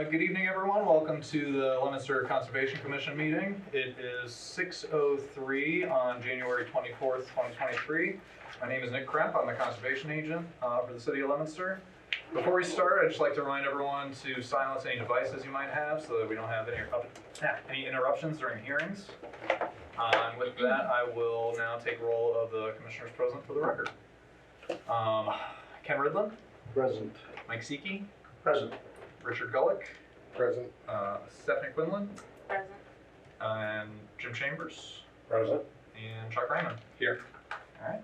Good evening, everyone. Welcome to the Leominster Conservation Commission meeting. It is 6:03 on January 24th, 2023. My name is Nick Kremp. I'm the conservation agent for the city of Leominster. Before we start, I'd just like to remind everyone to silence any devices you might have so that we don't have any interruptions during hearings. And with that, I will now take roll of the commissioners present for the record. Ken Ridlin. Present. Mike Seekey. Present. Richard Gullick. Present. Stephanie Quinlan. Present. And Jim Chambers. Present. And Chuck Raymond. Here. All right.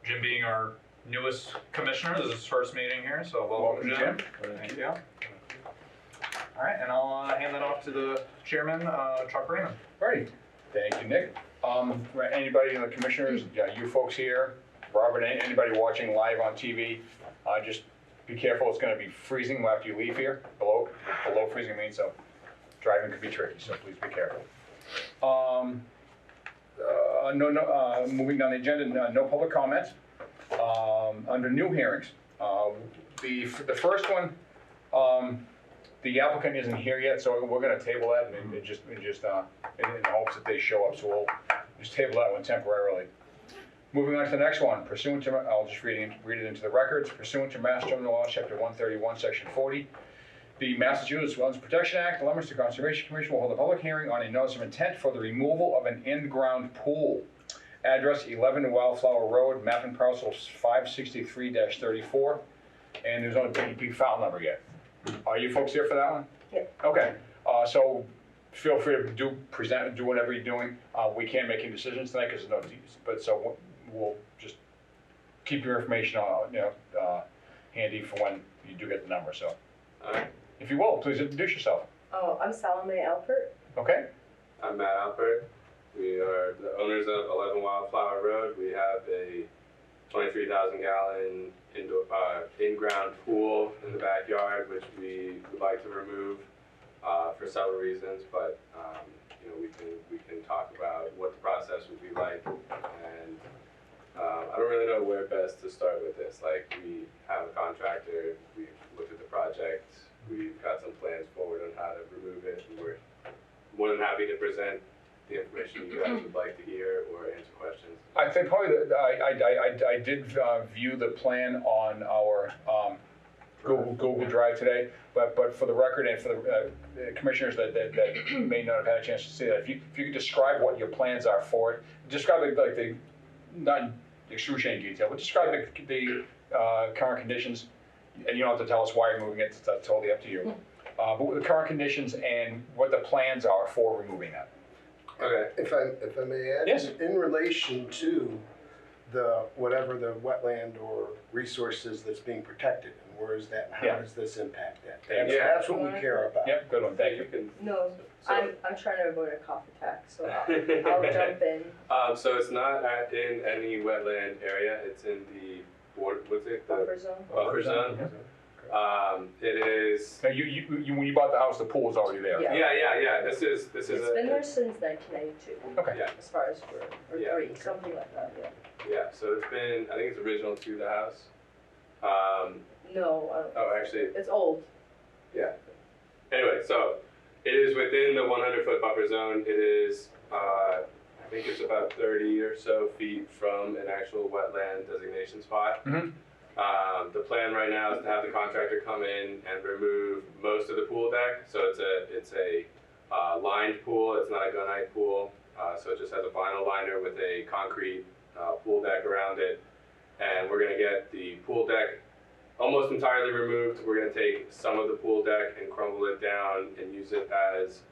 Jim being our newest commissioner, this is his first meeting here, so welcome Jim. Thank you. All right, and I'll hand that off to the chairman, Chuck Raymond. All right. Thank you, Nick. Anybody in the commissioners, you folks here, Robert, anybody watching live on TV, just be careful. It's going to be freezing after you leave here. Below freezing means so driving could be tricky, so please be careful. Moving down the agenda, no public comments. Under new hearings, the first one, the applicant isn't here yet, so we're going to table that and just in the hopes that they show up. So we'll just table that one temporarily. Moving on to the next one, pursuant to, I'll just read it into the records. Pursuant to Mass General Law, Chapter 131, Section 40, the Massachusetts Wetlands Protection Act, the Leominster Conservation Commission will hold a public hearing on a notice of intent for the removal of an in-ground pool. Address 11 Wildflower Road, map and parcel 563-34, and there's no DEP file number yet. Are you folks here for that one? Yeah. Okay. So feel free to do whatever you're doing. We can't make any decisions tonight because there's no DEP, but so we'll just keep your information on handy for when you do get the number. So, if you will, please introduce yourself. Oh, I'm Salome Alpert. Okay. I'm Matt Alpert. We are the owners of 11 Wildflower Road. We have a 23,000 gallon in-ground pool in the backyard, which we would like to remove for several reasons, but we can talk about what the process would be like, and I don't really know where best to start with this. Like, we have a contractor, we've looked at the project, we've got some plans forward on how to remove it, and we're more than happy to present the information you guys would like to hear or answer questions. I think probably I did view the plan on our Google Drive today, but for the record and for the commissioners that may not have had a chance to see that, if you could describe what your plans are for it, describe the not in excruciating detail, but describe the current conditions, and you don't have to tell us why you're moving it, it's totally up to you. But what the current conditions and what the plans are for removing that. Okay. If I may add, yes. In relation to whatever the wetland or resources that's being protected, and where is that, and how does this impact that? That's what we care about. Yep, good one, thank you. No, I'm trying to avoid a cough attack, so I'll jump in. So it's not in any wetland area. It's in the Buffer zone. Buffer zone. It is. Now you when you bought the house, the pool was already there. Yeah. This is. It's been there since 1992. Okay. Yeah. As far as three, something like that. Yeah. Yeah. So it's been. I think it's original to the house. No. I don't Oh, actually. It's old. Yeah. Anyway, so it is within the 100-foot buffer zone. It is. I think it's about 30 or so feet from an actual wetland designation spot. Mm-hmm. The plan right now is to have the contractor come in and remove most of the pool deck. So it's a lined pool. It's not a gunite pool. So it just has a vinyl liner with a concrete pool deck around it. And we're going to get the pool deck almost entirely removed. We're going to take some of the pool deck and crumble it down and use it as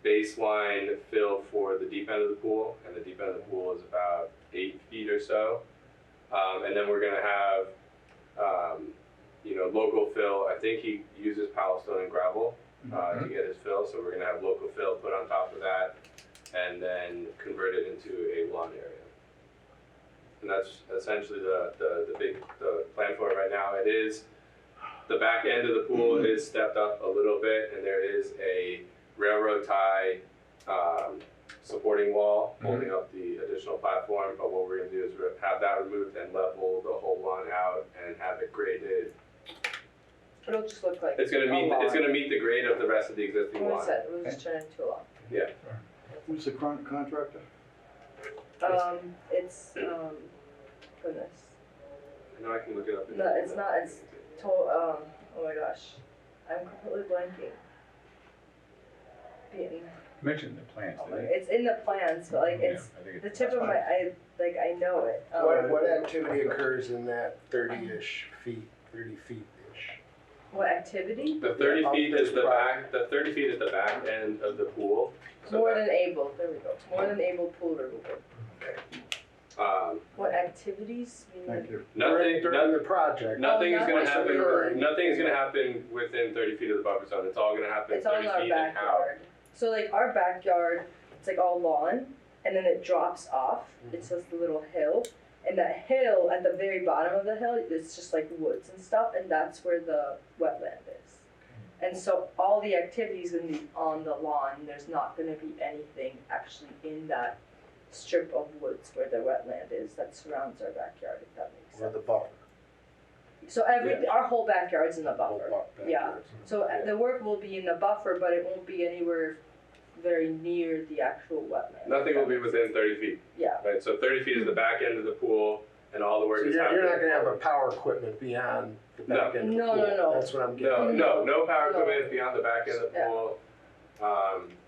baseline fill for the deep end of the pool. And the deep end of the pool is about 8 feet or so. And then we're going to have local fill. I think he uses Palestone and gravel to get his fill, so we're going to have local fill put on top of that, and then convert it into a lawn area. And that's essentially the plan for it right now. It is the back end of the pool is stepped up a little bit, and there is a railroad tie supporting wall holding up the additional platform. But what we're going to do is have that removed and level the whole lawn out and have it graded It'll just look like It's gonna a meet, lawn. it's gonna meet the grade of the rest of the existing What lawn. I said, we'll just turn it into a lawn. Yeah, Who's the contractor? It's, goodness. I know I can look it up. in No, the- it's not, it's oh my gosh, I'm completely blanking. Being, Mention the plans, oh my, didn't they? it's in the plans, but like, it's Yeah, I think the it's- tip of my, I know it. What activity occurs in that 30-ish feet, 30 feet-ish? What activity? The 30 Yeah, feet up is this the project. back, the 30 feet is the back end of the pool. So More that- than able, there we go, more than able pool removal. What activities? You mean Thank like- you. Nothing, During the project. nothing is gonna nothing. happen, nothing is gonna happen within 30 feet of the buffer zone. It's all gonna happen It's on 30 our feet and out. backyard. So like our backyard, it's like all lawn, and then it drops off. It's just a little hill, and that hill at the very bottom of the hill, it's just like woods and stuff, and that's where the wetland is. And so all the activities gonna be on the lawn. There's not gonna be anything actually in that strip of woods where the wetland is that surrounds our backyard. If that makes Or sense. the buffer. So our whole backyard's in the whole buffer. buffer. Yeah. So the work will be in the buffer, but it won't be anywhere very near the actual wetland. Nothing will be within 30 feet, Yeah, right? So 30 feet is the back end of the pool and all the work So is you're happening. not gonna have a power equipment beyond the back end of the No, pool? no, no. That's what I'm getting No, at. no power No. equipment beyond the back end of the Yeah. pool.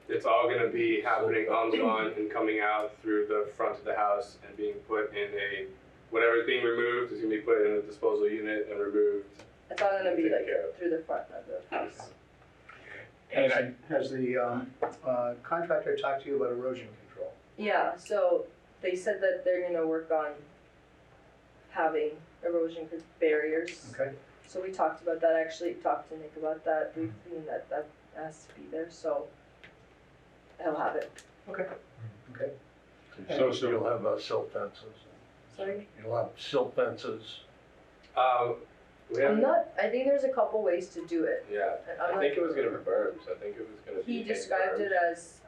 It's all gonna be happening on the lawn and coming out through the front of the house and being put in whatever's being removed is gonna be put in a disposal unit and removed. it's all gonna be Taken like care of. through the front of the house. And I, Has the contractor talked to you about erosion control? Yeah, so they said that they're gonna work on having erosion barriers. Okay. So we talked about that, actually talked to Nick about that briefly, and that has to be there, so he'll have it. Okay. Okay. So- You'll have silt fences. Sorry? You'll have silt fences. We I'm have, not, I think there's a couple ways to do it. yeah, And I'm I not- think it was gonna be berms. I think it was gonna be. He hay described berms. it as,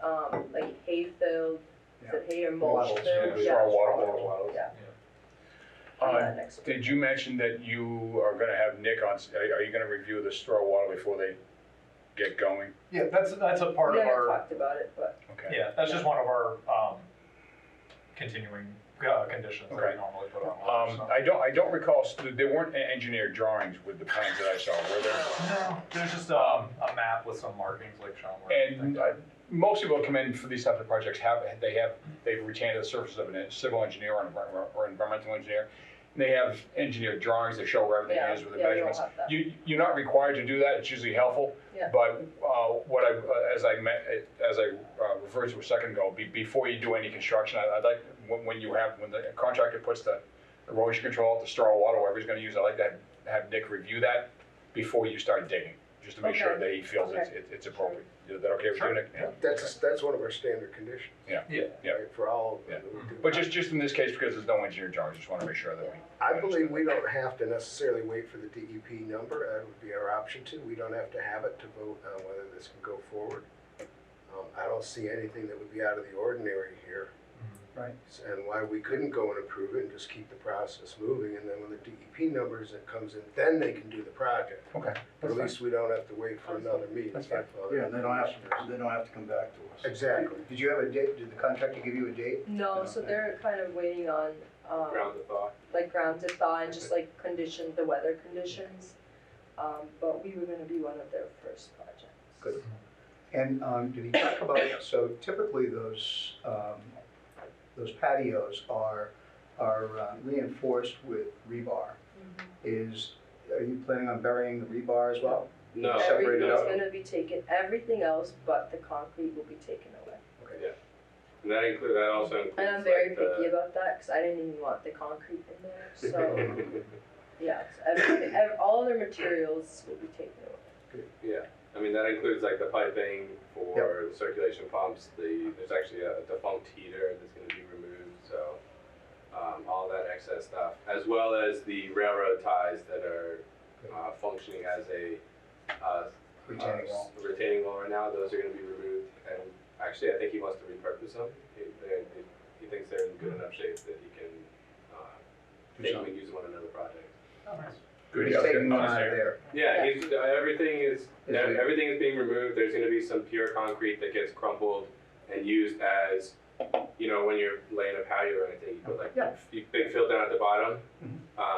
like hay filled, is it hay or mulch Mulch, filled? yeah, straw water. Wattles. Yeah. Next week. did you mention that you are gonna have Nick on, are you gonna review the straw water before they get going? Yeah, that's a part We of never our, talked about it, but Okay. yeah, that's just one of our, continuing, conditions that we Okay. normally put on. water, so. I don't recall, there weren't engineered drawings with the plans that I saw, were there? No, there's just, a map with some markings like Sean. were And most people who come in for these types of projects they've retained the services of a civil engineer or environmental engineer. And they have engineered drawings that show where everything yeah, is with the yeah, we don't measurements. have that. You're not required to do that, it's usually helpful. Yeah. But as I referred to a second ago, before you do any construction, I'd like, when the contractor puts the erosion control, the straw water, whatever he's gonna use, I'd like to have Nick review that before you start digging, just to make sure Okay. that he feels Okay. it's appropriate. Is that okay with you, Nick? Yeah. That's one of our standard conditions. Yeah. Yeah. Right, for all of them. Yeah. that we do. But just in this case, because there's no engineered drawings, just wanna make sure that we. I believe we don't have to necessarily wait for the DEP number. That would be our option too. We don't have to have it to vote on whether this can go forward. I don't see anything that would be out of the ordinary here. Right. And why we couldn't go and approve it and just keep the process moving, and then when the DEP numbers that comes in, then they can do the project. Okay. But at least we don't have to wait for another meeting. That's fine. Yeah, they don't have to come back to us. Exactly. Did you have a date, did the contractor give you a date? No, so they're kind of waiting on, Ground to thaw. like ground to thaw and just like the weather conditions. But we were gonna be one of their first projects. Good. And did he talk about, so typically those patios are reinforced with rebar. Are you planning on burying the rebar as well? No, Separate it Everything's out. gonna be taken, everything else but the concrete will be taken away. and that also includes. And I'm very like, the- picky about that, cause I didn't even want the concrete in there, so, yeah, so everything, all other materials will be taken away. Yeah, I mean, that includes like the piping for the circulation pumps, there's actually a defunct heater that's gonna be removed, so, all that excess stuff, as well as the railroad ties that are, functioning as a, Retaining wall. retaining wall right now, those are gonna be removed, and actually, I think he wants to repurpose them. He thinks they're in good enough shape that he can, take them and use them on another project. Oh, nice. Good, He's yeah, taking good. them out of there. Yeah, everything is Is it- everything is being removed. There's going to be some pure concrete that gets crumpled and used as, you know, when you're laying a patio or anything, you put like Yeah. big fill down at the bottom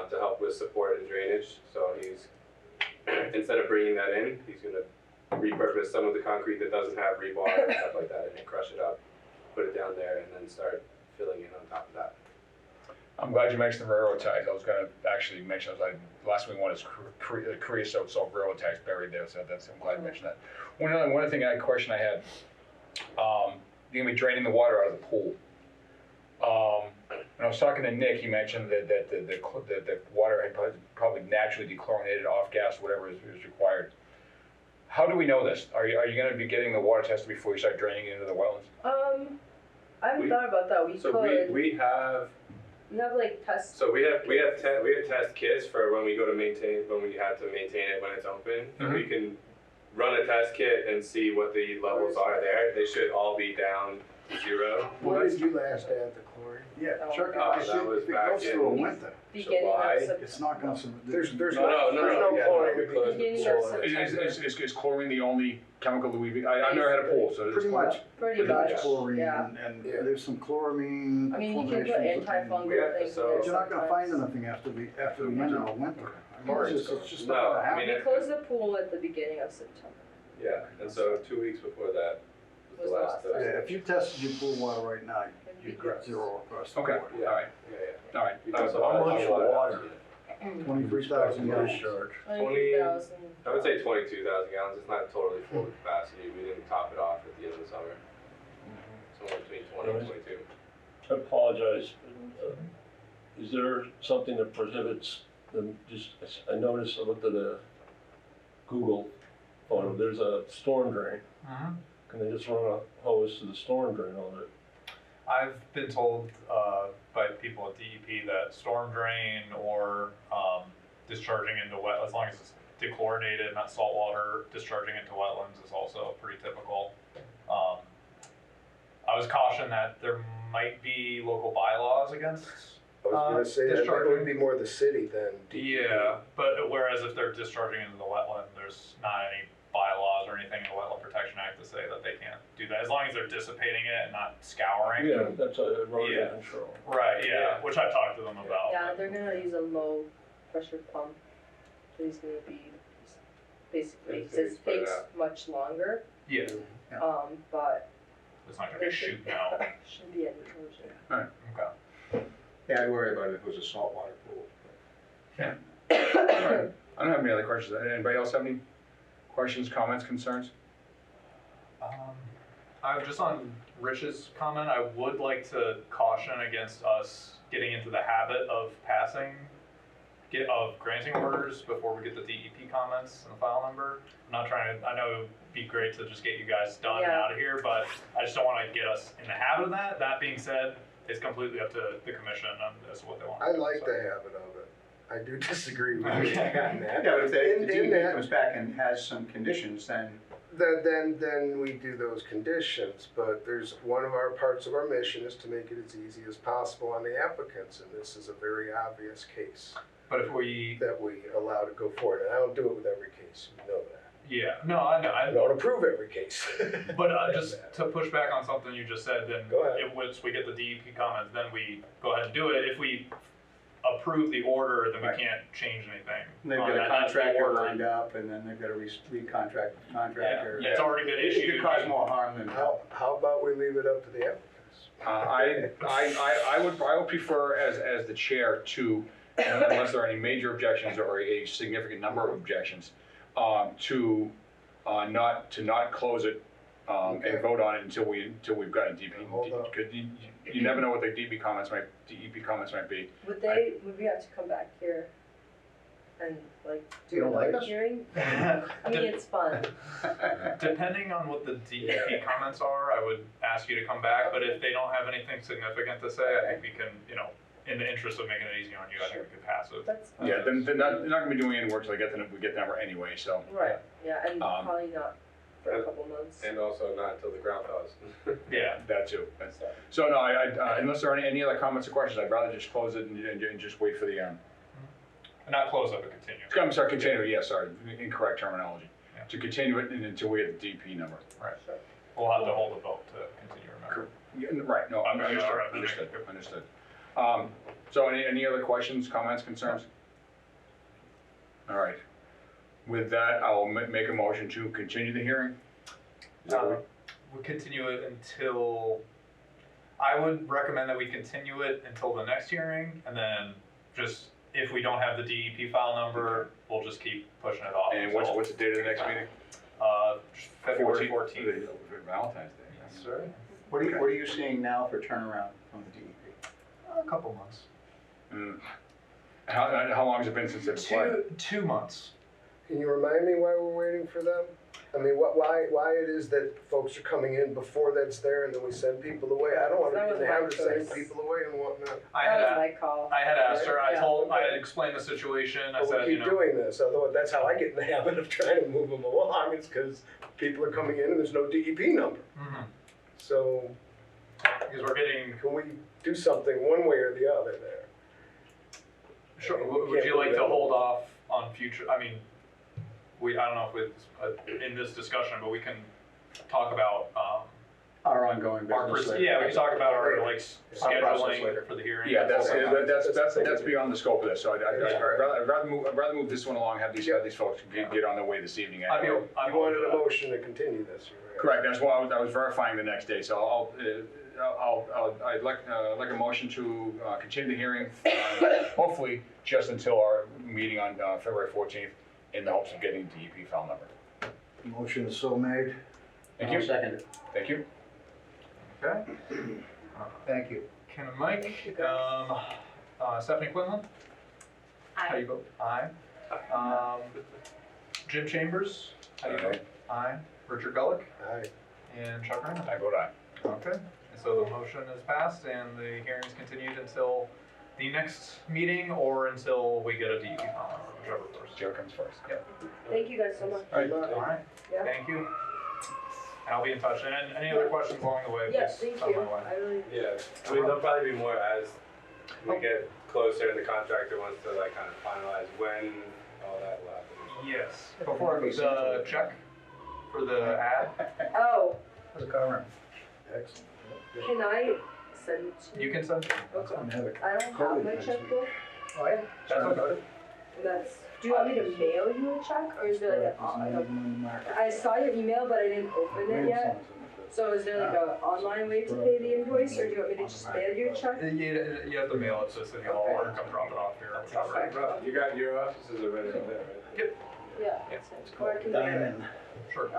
to help with support and drainage. So he's instead of bringing that in, he's going to repurpose some of the concrete that doesn't have rebar and stuff like that, and crush it up, put it down there, and then start filling in on top of that. I'm glad you mentioned the railroad ties. I was gonna actually mention, the last thing we want is creosote salt railroad ties buried there, so I'm glad you mentioned that. One other thing, question I had, you're gonna be draining the water out of the pool. When I was talking to Nick, he mentioned that the water had probably naturally dechlorinated, off gas, whatever is required. How do we know this? Are you gonna be getting the water tested before you start draining into the wetlands? I haven't thought about that. We So could. we have like tests. So we have test kits for when we go to maintain, when we have to maintain it when it's open. Mhm. We can run a test kit and see what the levels are there. They should all be down to 0. When did you last add the chlorine? Yeah, Oh, check gosh. it, That was if it back goes in- through a winter, Beginning why? of September. it's not gonna, There's No, no yeah, chlorine. we to be closed Beginning used. of So- September. Is chlorine the only chemical that I've never had a pool, so. pretty much, Pretty pretty much much. chlorine, Yeah. and Yeah. there's some chloramine. I mean, you can put formations and- antifungal Yeah, things so- in But there you're not gonna find sometimes. anything after the winter or winter. I mean, it's just No, not gonna I happen. mean, We closed the pool at the beginning of September. Yeah, and so 2 weeks before that was the last time. test. Yeah, if you tested your pool water right now, you'd Correct. get 0 across the Okay, board. Yeah. all right, Yeah. all right. Because of How our much water. water? 23,000 gallons. Discharge. 22,000. I would say 22,000 gallons. It's not totally full capacity. We didn't top it off at the end of the summer. Somewhere between 20 and 22. I apologize. Is there something that prohibits them I noticed, I looked at a Google photo, there's a storm drain. Can they just run a hose to the storm drain on it? I've been told by people at DEP that storm drain or discharging into wet, as long as it's dechlorinated, not salt water, discharging into wetlands is also pretty typical. I was cautioned that there might be local bylaws against. I was gonna say, that discharging. would be more the city than DEP. Yeah, but whereas if they're discharging into the wetland, there's not any bylaws or anything in the Wetland Protection Act to say that they can't do that, as long as they're dissipating it and not scouring. Yeah, that's a erosion Yeah. control. Right, yeah, which I've talked to them about. Yeah, they're gonna use a low pressure pump. So he's gonna be basically, It's gonna be it spread takes out. much longer, Yeah, but it's not gonna there be should, shooting out. shouldn't be any erosion. Okay. Yeah, I'd worry about it if it was a saltwater pool. All right. I don't have any other questions. Anybody else have any questions, comments, concerns? Just on Rich's comment, I would like to caution against us getting into the habit of granting orders before we get the DEP comments and the file number. I'm not trying to, I know it would be great to just get you guys done and Yeah. out of here, but I just don't want to get us in the habit of that. That being said, it's completely up to the commission as to what they want. I like the habit of it. I do disagree with you on Okay. that. Yeah, but if the In DEP that- comes back and has some conditions, then Then we do those conditions, but there's, one of our parts of our mission is to make it as easy as possible on the applicants, and this is a very obvious case But if we, that we allow to go forward, and I don't do it with every case, you know that. yeah, no, I know, I don't approve every case. But just to push back on something you just said, then Go ahead. if once we get the DEP comments, then we go ahead and do it. If we approve the order, then we Right. can't change anything. they've on got a that. That's the contractor order. lined up, and then they've got to recontract the contractor. Yeah, it's already been It issued. could cause more harm than help. How about we leave it up to the applicants? I would prefer as the chair to, unless there are any major objections or a significant number of objections, to not close it Okay. and vote on it until we've got a DEP. Hold up. Because you never know what the DEP comments might be. Would we have to come back here and like You do don't like another us? hearing? I mean, it's fun. Depending on what the DEP comments are, I would ask you to come back, but if they don't have anything significant to say, I think we can, in the interest of making it easy on you, I think we could pass it. That's fine. Yeah, then they're not gonna be doing any work till we get the number anyway, so. Right, yeah, and probably not for a and- couple months. And also not until the ground thaws. Yeah. That too. So no, unless there are any other comments or questions, I'd rather just close it and just wait for the Not close up, but continue. I'm sorry, continue, yes, sorry, incorrect terminology. Yeah. To continue it until we get the DP number. Right. We'll have to hold the vote to continue, remember? Yeah, right, no, Okay, understood, all right, understood, okay. understood. So any other questions, comments, concerns? All right. With that, I'll make a motion to continue the hearing. We'll continue it until, I would recommend that we continue it until the next hearing, and then just, if we don't have the DEP file number, we'll just keep pushing it off. And until- what's the date of the next meeting? February 14th. Valentine's Day. Yes, sir. What are you seeing now for turnaround from the DEP? A couple months. Mm. How long has it been since it's applied? 2 months. Can you remind me why we're waiting for them? I mean, why it is that folks are coming in before that's there and then we send people away? I don't want That to was be in the my habit of sending choice. people away and whatnot. That was my call. I had asked her, I Yeah. had explained the situation, I But said, we you keep know. doing this, otherwise that's how I get in the habit of trying to move them along, is because people are coming in and there's no DEP number. Mhm. So Because we're getting, can we do something one way or the other there? sure, We would can't you like do to that. hold off on future, I mean, I don't know if it's in this discussion, but we can talk about, Our ongoing our, business later. yeah, we can talk about our, like, Our process later. scheduling for the hearing. Yeah, that's That's beyond the scope of this, so I'd Yeah. rather move this one along, have these folks get on their way this evening. I'd be, anyway. I'm You wanted open a to that. motion to continue this, you're right. Correct, that's why I was verifying the next day, so I'd like a motion to continue the hearing, hopefully just until our meeting on February 14th, in the hopes of getting the DEP file number. Motion is so made. Thank I'll you, second it. thank you. Okay, Thank you. Ken and Mike, Stephanie Quinlan? How do you vote? Aye. Jim Chambers? How do you vote? Aye. Richard Gullick? Aye. And Chuck Raymond? I vote aye. Okay, and so the motion is passed and the hearing is continued until the next meeting or until we get a DEP file number, whichever first. Joe comes first. Yep. Thank you guys so much. All right. All right, Yeah. thank you. And I'll be in touch. And any other questions along the way, Yes, please thank send you. my way. I really, Yeah, I mean, there'll probably be more as we get closer and the contractor wants to like kind of finalize when all that will happen. Yes, before the check for the ad, oh, How's it going? Excellent. can I send it to you? you can send. Okay. I'm having I don't have COVID my next week. checkbook. Oh, yeah, that's okay. That's, do you want me to mail you a check or is there like I saw your email, but I didn't open it yet. So is there like a online way to pay the invoice, or do you want me to just mail you a check? You have to mail it to City Hall or come drop it off here. Okay. You got your offices already over there, right? Yep. Yeah. Or I can make it, Sure.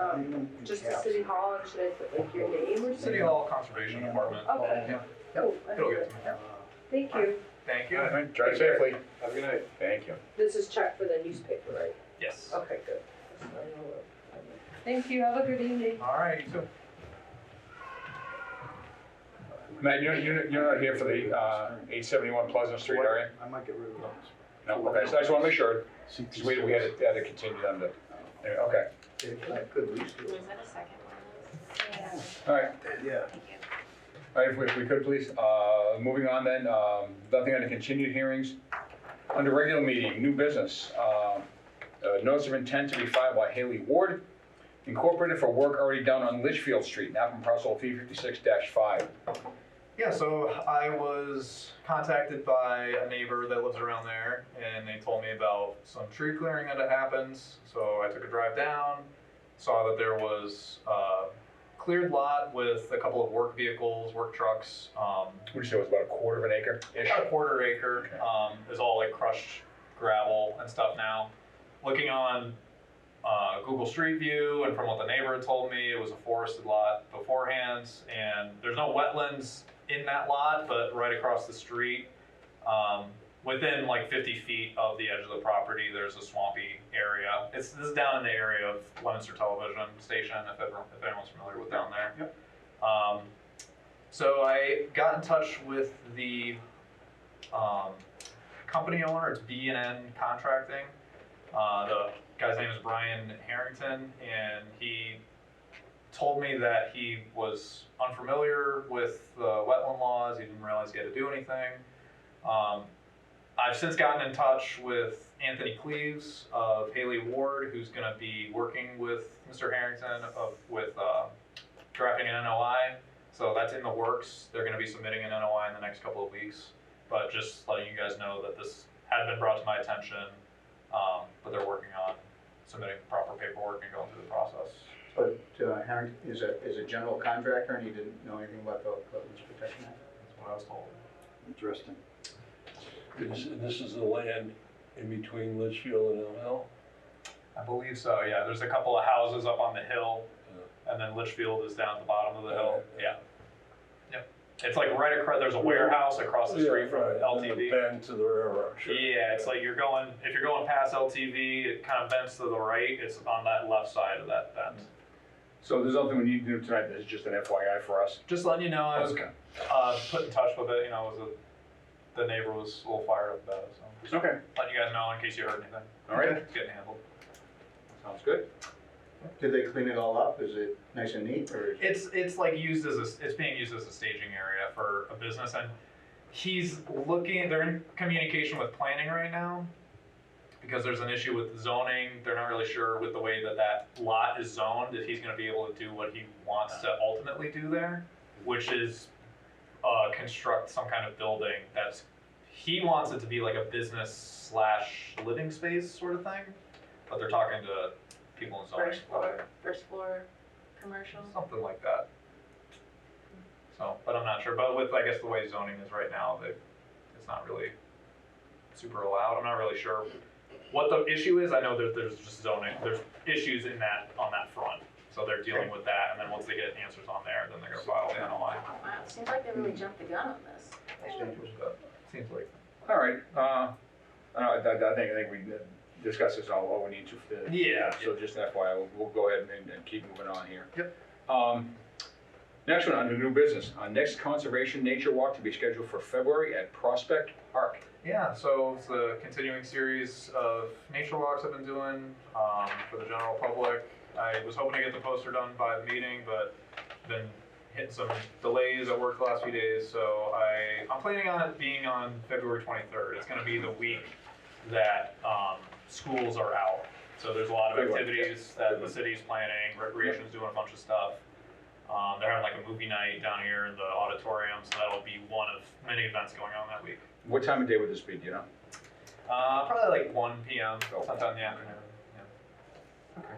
just to City Hall, and should I put like your name or something? City Hall Conservation Department. Okay. Yeah. Cool. I It'll can get do to it. me. Thank you. Thank you. All right, drive safely. Have a good night. Thank you. This is check for the newspaper, right? Yes. Okay, good. Thank you, have a good evening. All right, you too. Matt, you're not here for the 871 Pleasant Street, are you? I might get rid of those. No, okay, so I just want to make sure, 'cause we had to continue them to, anyway, okay, Good lease. Was that a second one? all right. Yeah. All right, if we could please, moving on then, nothing under continued hearings. Under regular meeting, new business, notice of intent to be filed by Haley Ward, Incorporated for work already done on Litchfield Street, now from parcel 356-5. Yeah, so I was contacted by a neighbor that lives around there, and they told me about some tree clearing that had happened. So I took a drive down, saw that there was a cleared lot with a couple of work vehicles, work trucks. Would you say it was about a quarter of an acre-ish? About a quarter acre, is all like crushed gravel and stuff now. Looking on Google Street View, and from what the neighbor had told me, it was a forested lot beforehand, and there's no wetlands in that lot, but right across the street, within like 50 feet of the edge of the property, there's a swampy area. This is down in the area of Leominster Television Station, if anyone's familiar with down there. Yep. So I got in touch with the company owner. It's B&N Contracting. The guy's name is Brian Harrington, and he told me that he was unfamiliar with the wetland laws. He didn't realize he had to do anything. I've since gotten in touch with Anthony Cleaves of Haley Ward, who's gonna be working with Mr. Harrington with drafting an NOI. So that's in the works. They're gonna be submitting an NOI in the next couple of weeks. But just letting you guys know that this had been brought to my attention, but they're working on submitting proper paperwork and going through the process. But Harrington is a general contractor, and he didn't know anything about the Wetlands Protection Act? That's what I was told. Interesting. This is the land in between Litchfield and Elm Hill? I believe so, yeah. There's a couple of houses up on the hill, and then Litchfield is down at the bottom of the hill. Yeah. Yep. It's like right across, there's a warehouse across the street from LTV. Bend to the railroad. Sure. Yeah, it's like if you're going past LTV, it kind of bends to the right. It's on that left side of that bend. So there's nothing we need to do tonight, this is just an FYI for us. Just letting you know, I was Okay. put in touch with it, you know, the neighbor was a little fired up about it, so. Just Okay, letting you guys know in case you heard anything. all right, It's getting handled. sounds good. Did they clean it all up? Is it nice and neat, or? It's like it's being used as a staging area for a business, and they're in communication with planning right now because there's an issue with zoning. They're not really sure with the way that lot is zoned, if he's gonna be able to do what he wants to ultimately do there, which is construct some kind of building he wants it to be like a business / living space sort of thing, but they're talking to people in zoning. First floor commercial. Something like that. So, but I'm not sure. But with, I guess, the way zoning is right now, it's not really super allowed. I'm not really sure what the issue is. I know that there's just zoning. There's issues on that front. So they're dealing with that, and then once they get answers on there, then they're gonna file the NOI. Wow, it seems like they really jumped the gun on this. Seems like. All right, I think we discussed this all we need to. Yeah. So just an FYI, we'll go ahead and keep moving on here. Yep. Next one, under new business, next conservation nature walk to be scheduled for February at Prospect Park. Yeah, so it's a continuing series of nature walks I've been doing for the general public. I was hoping to get the poster done by the meeting, but been hitting some delays at work the last few days, so I'm planning on it being on February 23rd. It's gonna be the week that schools are out. So there's a lot of activities that the city's planning, recreation's doing a bunch of stuff. They're having like a movie night down here in the auditorium, so that'll be one of many events going on that week. What time of day would this be, do you know? Probably like 1 p.m. sometime in the afternoon. Yeah. Okay.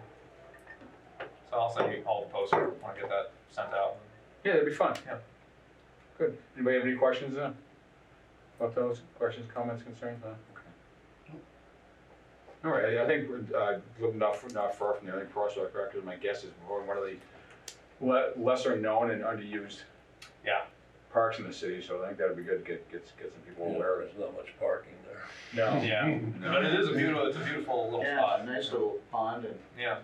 So I'll send you all the poster when I get that sent out. Yeah, that'd be fun. Yeah. Good. Anybody have any questions about those? Questions, comments, concerns? No? Okay. All right, I think we're not far from there. I think Prospect Park, my guess is one of the lesser known and underused parks in the city, so I think that'd be good to get some people aware of it. There's not much parking there. No. Yeah, but it is a beautiful little spot. Nice little pond, and Yeah.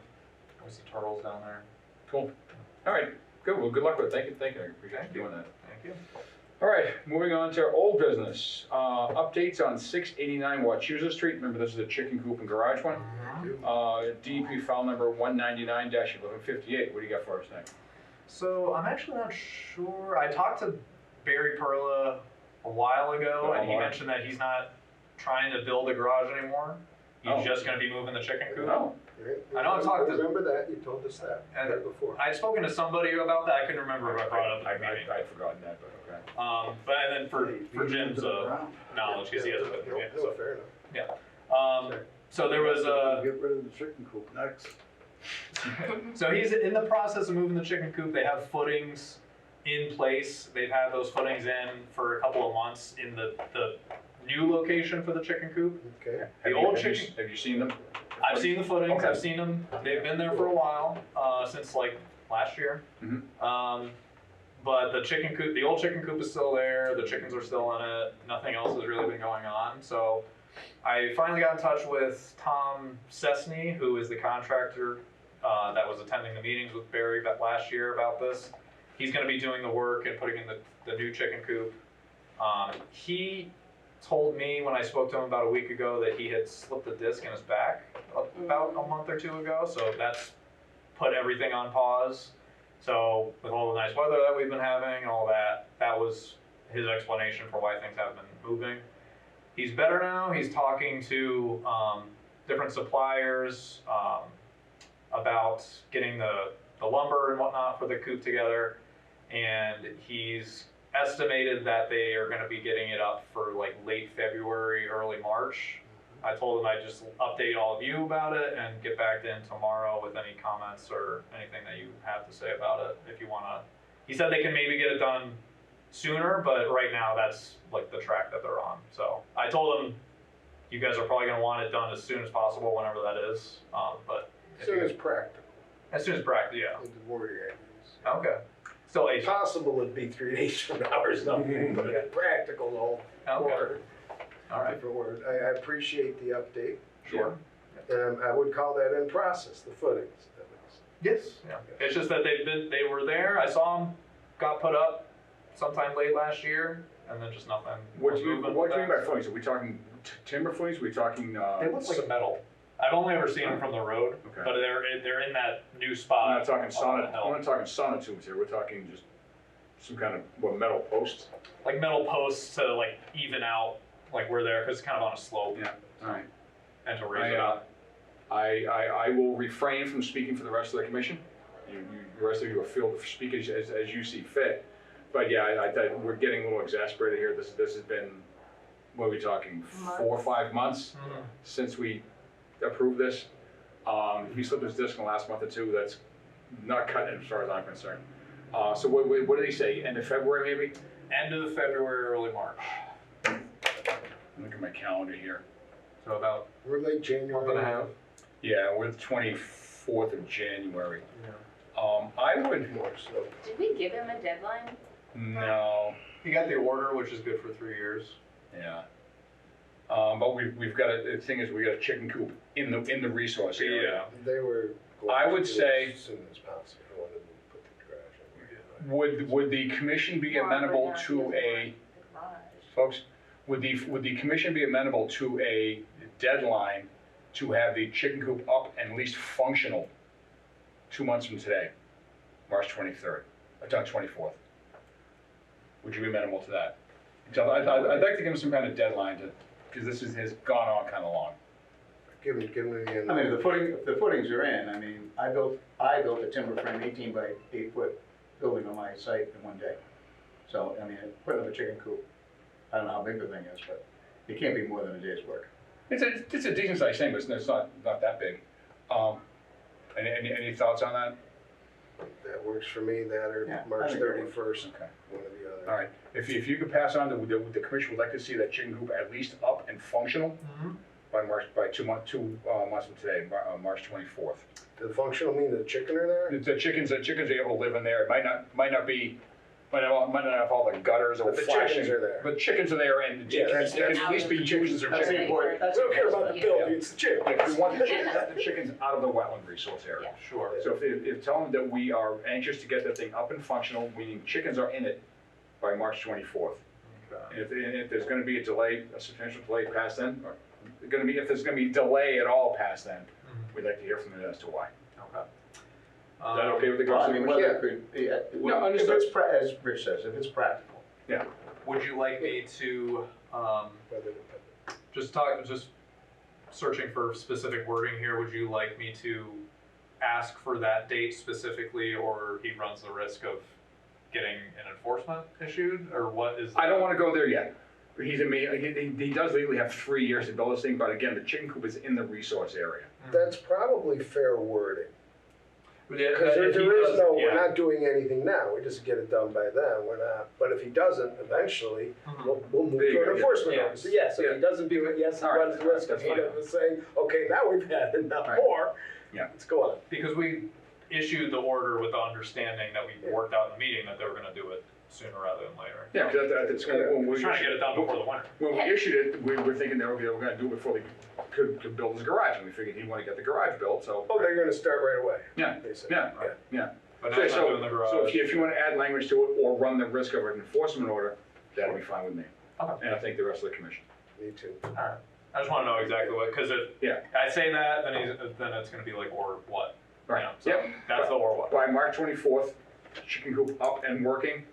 There's some turtles down there. Cool. All right, good. Well, good luck with it. Thank you. I appreciate you doing that. Thank you. All right, moving on to old business. Updates on 689 Wachusett Street. Remember, this is the chicken coop and garage one. DEP file number 199-1158. What do you got for us next? So I'm actually not sure. I talked to Barry Perla a while ago, and he mentioned that he's not trying to build a garage anymore. He's just going to be moving the chicken coop. Oh. I know I've talked to. Remember that, you told us that right before. I'd spoken to somebody about that. I couldn't remember if I brought it up in the meeting. I'd forgotten that, but okay. But and then for Jim's knowledge, because he hasn't been through it. No, So fair enough. yeah. So there was Get rid of the chicken coop next. So he's in the process of moving the chicken coop. They have footings in place. They've had those footings in for a couple of months in the new location for the chicken coop. Okay. The old chicken. Have you seen them? I've seen the footings. Okay. I've seen them. They've been there for a while, since like last year. Mhm. But the chicken coop, the old chicken coop is still there. The chickens are still in it. Nothing else has really been going on. So I finally got in touch with Tom Cessny, who is the contractor that was attending the meetings with Barry last year about this. He's going to be doing the work and putting in the new chicken coop. He told me when I spoke to him about a week ago that he had slipped a disc in his back about a month or two ago, so that's put everything on pause. So with all the nice weather that we've been having and all that, that was his explanation for why things haven't been moving. he's better now. He's talking to different suppliers about getting the lumber and whatnot for the coop together, and he's estimated that they are going to be getting it up for like late February, early March. I told him I'd just update all of you about it and get back in tomorrow with any comments or anything that you have to say about it. If you want to, he said they can maybe get it done sooner, but right now that's like the track that they're on. So I told him you guys are probably going to want it done as soon as possible, whenever that is. But As soon as practical. as soon as practical, yeah. With the wording I use. Okay. Still It's possible it'd be 3 days from now or something, but practical, whole Okay. word. All right. Different word. I appreciate the update. Sure. And I would call that in process, the footings. at least. Yes. Yeah. It's just that they were there. I saw them got put up sometime late last year, and then just nothing. What do was you moving what do you with mean by that. footings? Are we talking timber footings? Are we talking? They look like metal. I've only ever seen them from the road, Okay. but they're in that new We're spot. not talking on the sonnet. hill. We're not talking sonotubes here. We're talking just some kind of metal posts. Like metal posts to like even out like we're there because it's kind of on a slope. Yeah. All right. And to raise it up. I will refrain from speaking for the rest of the commission. The rest of you are feel to speak as you see fit. But yeah, I thought we're getting a little exasperated here. This has been, what are we talking, 4 or 5 months since we approved this. If we slipped this disc in the last month or two, that's not cutting it as far as I'm concerned. So what did he say? End of February maybe? End of February, early March. Look at my calendar here. So about We're late January. month and a half. Yeah, we're the 24th of January. I would, More so. Did we give him a deadline? no, You got the order, which is good for 3 years. yeah. But we've got the thing is we got a chicken coop in the resource area. They were. going I would to do say- it as soon as possible. I wanted to put the garage in. Would the commission be amenable to a, The garage. folks, would the commission be amenable to a deadline to have the chicken coop up and at least functional 2 months from today, March 23rd, 24th? Would you be amenable to that? Because I'd like to give them some kind of deadline to, because this has gone on kind of long. Give me the end. I mean, if the footings are in, I mean, I built a timber frame 18 by 8 foot building on my site in one day. So, I mean, putting up a chicken coop, I don't know how big the thing is, but it can't be more than a day's work. It's a decent sized thing, but it's not that big. Any thoughts on that? That works for me, that or Yeah, I March think that works. 31st, Okay. one or the other. All right, if you could pass on, the commission would like to see that chicken coop at least up and functional by 2 months from today, March 24th. The functional mean the chicken are there? The chickens are able to live in there. It might not have all the gutters or But the flashing. chickens are there. But chickens are there and Yeah, chickens that's- can at least be used as That's the chicken. important, I don't care about the building, it's the chicken. Like, we want the chickens out of the wetland resource area. Sure. So if tell them that we are anxious to get that thing up and functional, meaning chickens are in it by March 24th. And if there's gonna be a delay, a substantial delay past then, or if there's gonna be delay at all past then, we'd like to hear from them as to why. Okay. Is that okay with the Well, I rest of mean, the whether commission? it could be, No, if understood. it's, as Rich says, if it's practical. Yeah. Would you like me to Whether- just searching for specific wording here? Would you like me to ask for that date specifically, or he runs the risk of getting an enforcement issued, or what is? I don't wanna go there yet. He does legally have 3 years to build this thing, but again, the chicken coop is in the resource area. That's probably fair wording. Because Because there is no, we're not doing anything now, we just get it done by then, we're not, but if he doesn't, eventually, we'll move There you to go, an enforcement yeah. order. So yes, if he doesn't do it, yes, he All right, runs the risk of that's fine. saying, okay, now we've had enough Right. more. Yeah. Let's go on. Because we issued the order with the understanding that we worked out in the meeting that they were gonna do it sooner rather than later. Yeah, because that's when We're we trying to get it done before the winter. When we issued it, we were thinking they were gonna do it before they could build his garage, and we figured he'd wanna get the garage built, so. Oh, they're gonna start right away. Yeah, They said. yeah. But now it's not doing the garage. So if you wanna add language to it, or run the risk of an enforcement order, that'll be fine with me. Okay. And I think the rest of the commission. Me too. Alright, I just wanna know exactly what, cause if Yeah. I say that, then it's gonna be like, or what? You Right. know, so Yep. that's the or what. By March 24th, chicken coop up and working,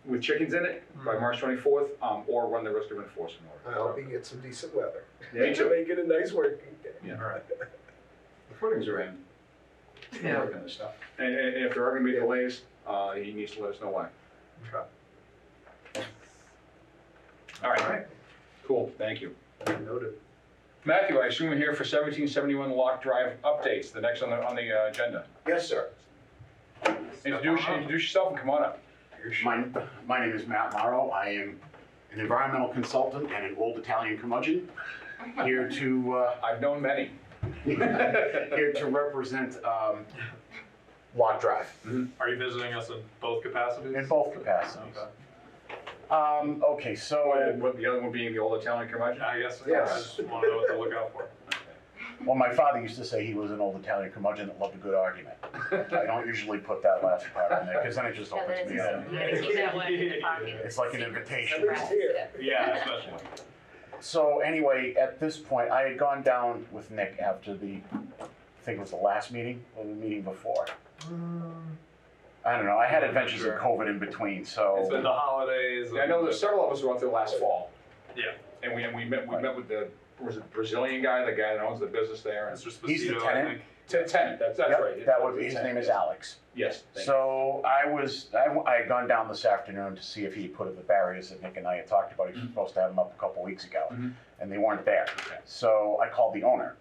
with chickens in it by March 24th, or run the risk of enforcement I order. hope we get some decent weather. Me too. Make it a nice working day. Yeah. All right. The footings are in. Yeah. Working this stuff. And if there are gonna be delays, he needs to let us know why. Okay. All right, cool, thank you. Noted. Matthew, I assume you're here for 1771 Lock Drive updates, the next on the agenda. Yes, sir. Introduce yourself and come on up. My name is Matt Morrow. I am an environmental consultant and an old Italian curmudgeon, here to I've known many. here to represent Lock Drive Are you visiting us in both capacities? in both capacities. Okay. Okay, so With the other one being the old Italian curmudgeon? I guess, Yes. I just want to know what to look out for. well, my father used to say he was an old Italian curmudgeon that loved a good argument. I don't usually put that last part in there because then it just Yeah, opens that's me up. you gotta keep that one in the pocket. It's like an invitation. At least here. Yeah, especially. So anyway, at this point, I had gone down with Nick after I think it was the last meeting or the meeting before. I don't know. I had adventures in COVID in between, so. It's been the holidays. I know there's several of us who went there last fall. Yeah. And we met with the, was it Brazilian guy, the guy that owns the business there? And Mr. He's the Esposito, I tenant. think. Tenant, that's Yep, right. that would be, his name is Alex. Yes, thank you. So I had gone down this afternoon to see if he put up the barriers that Nick and I had talked about. He was supposed to have them up a couple weeks ago, Mhm. and they weren't there. Okay. So I called the owner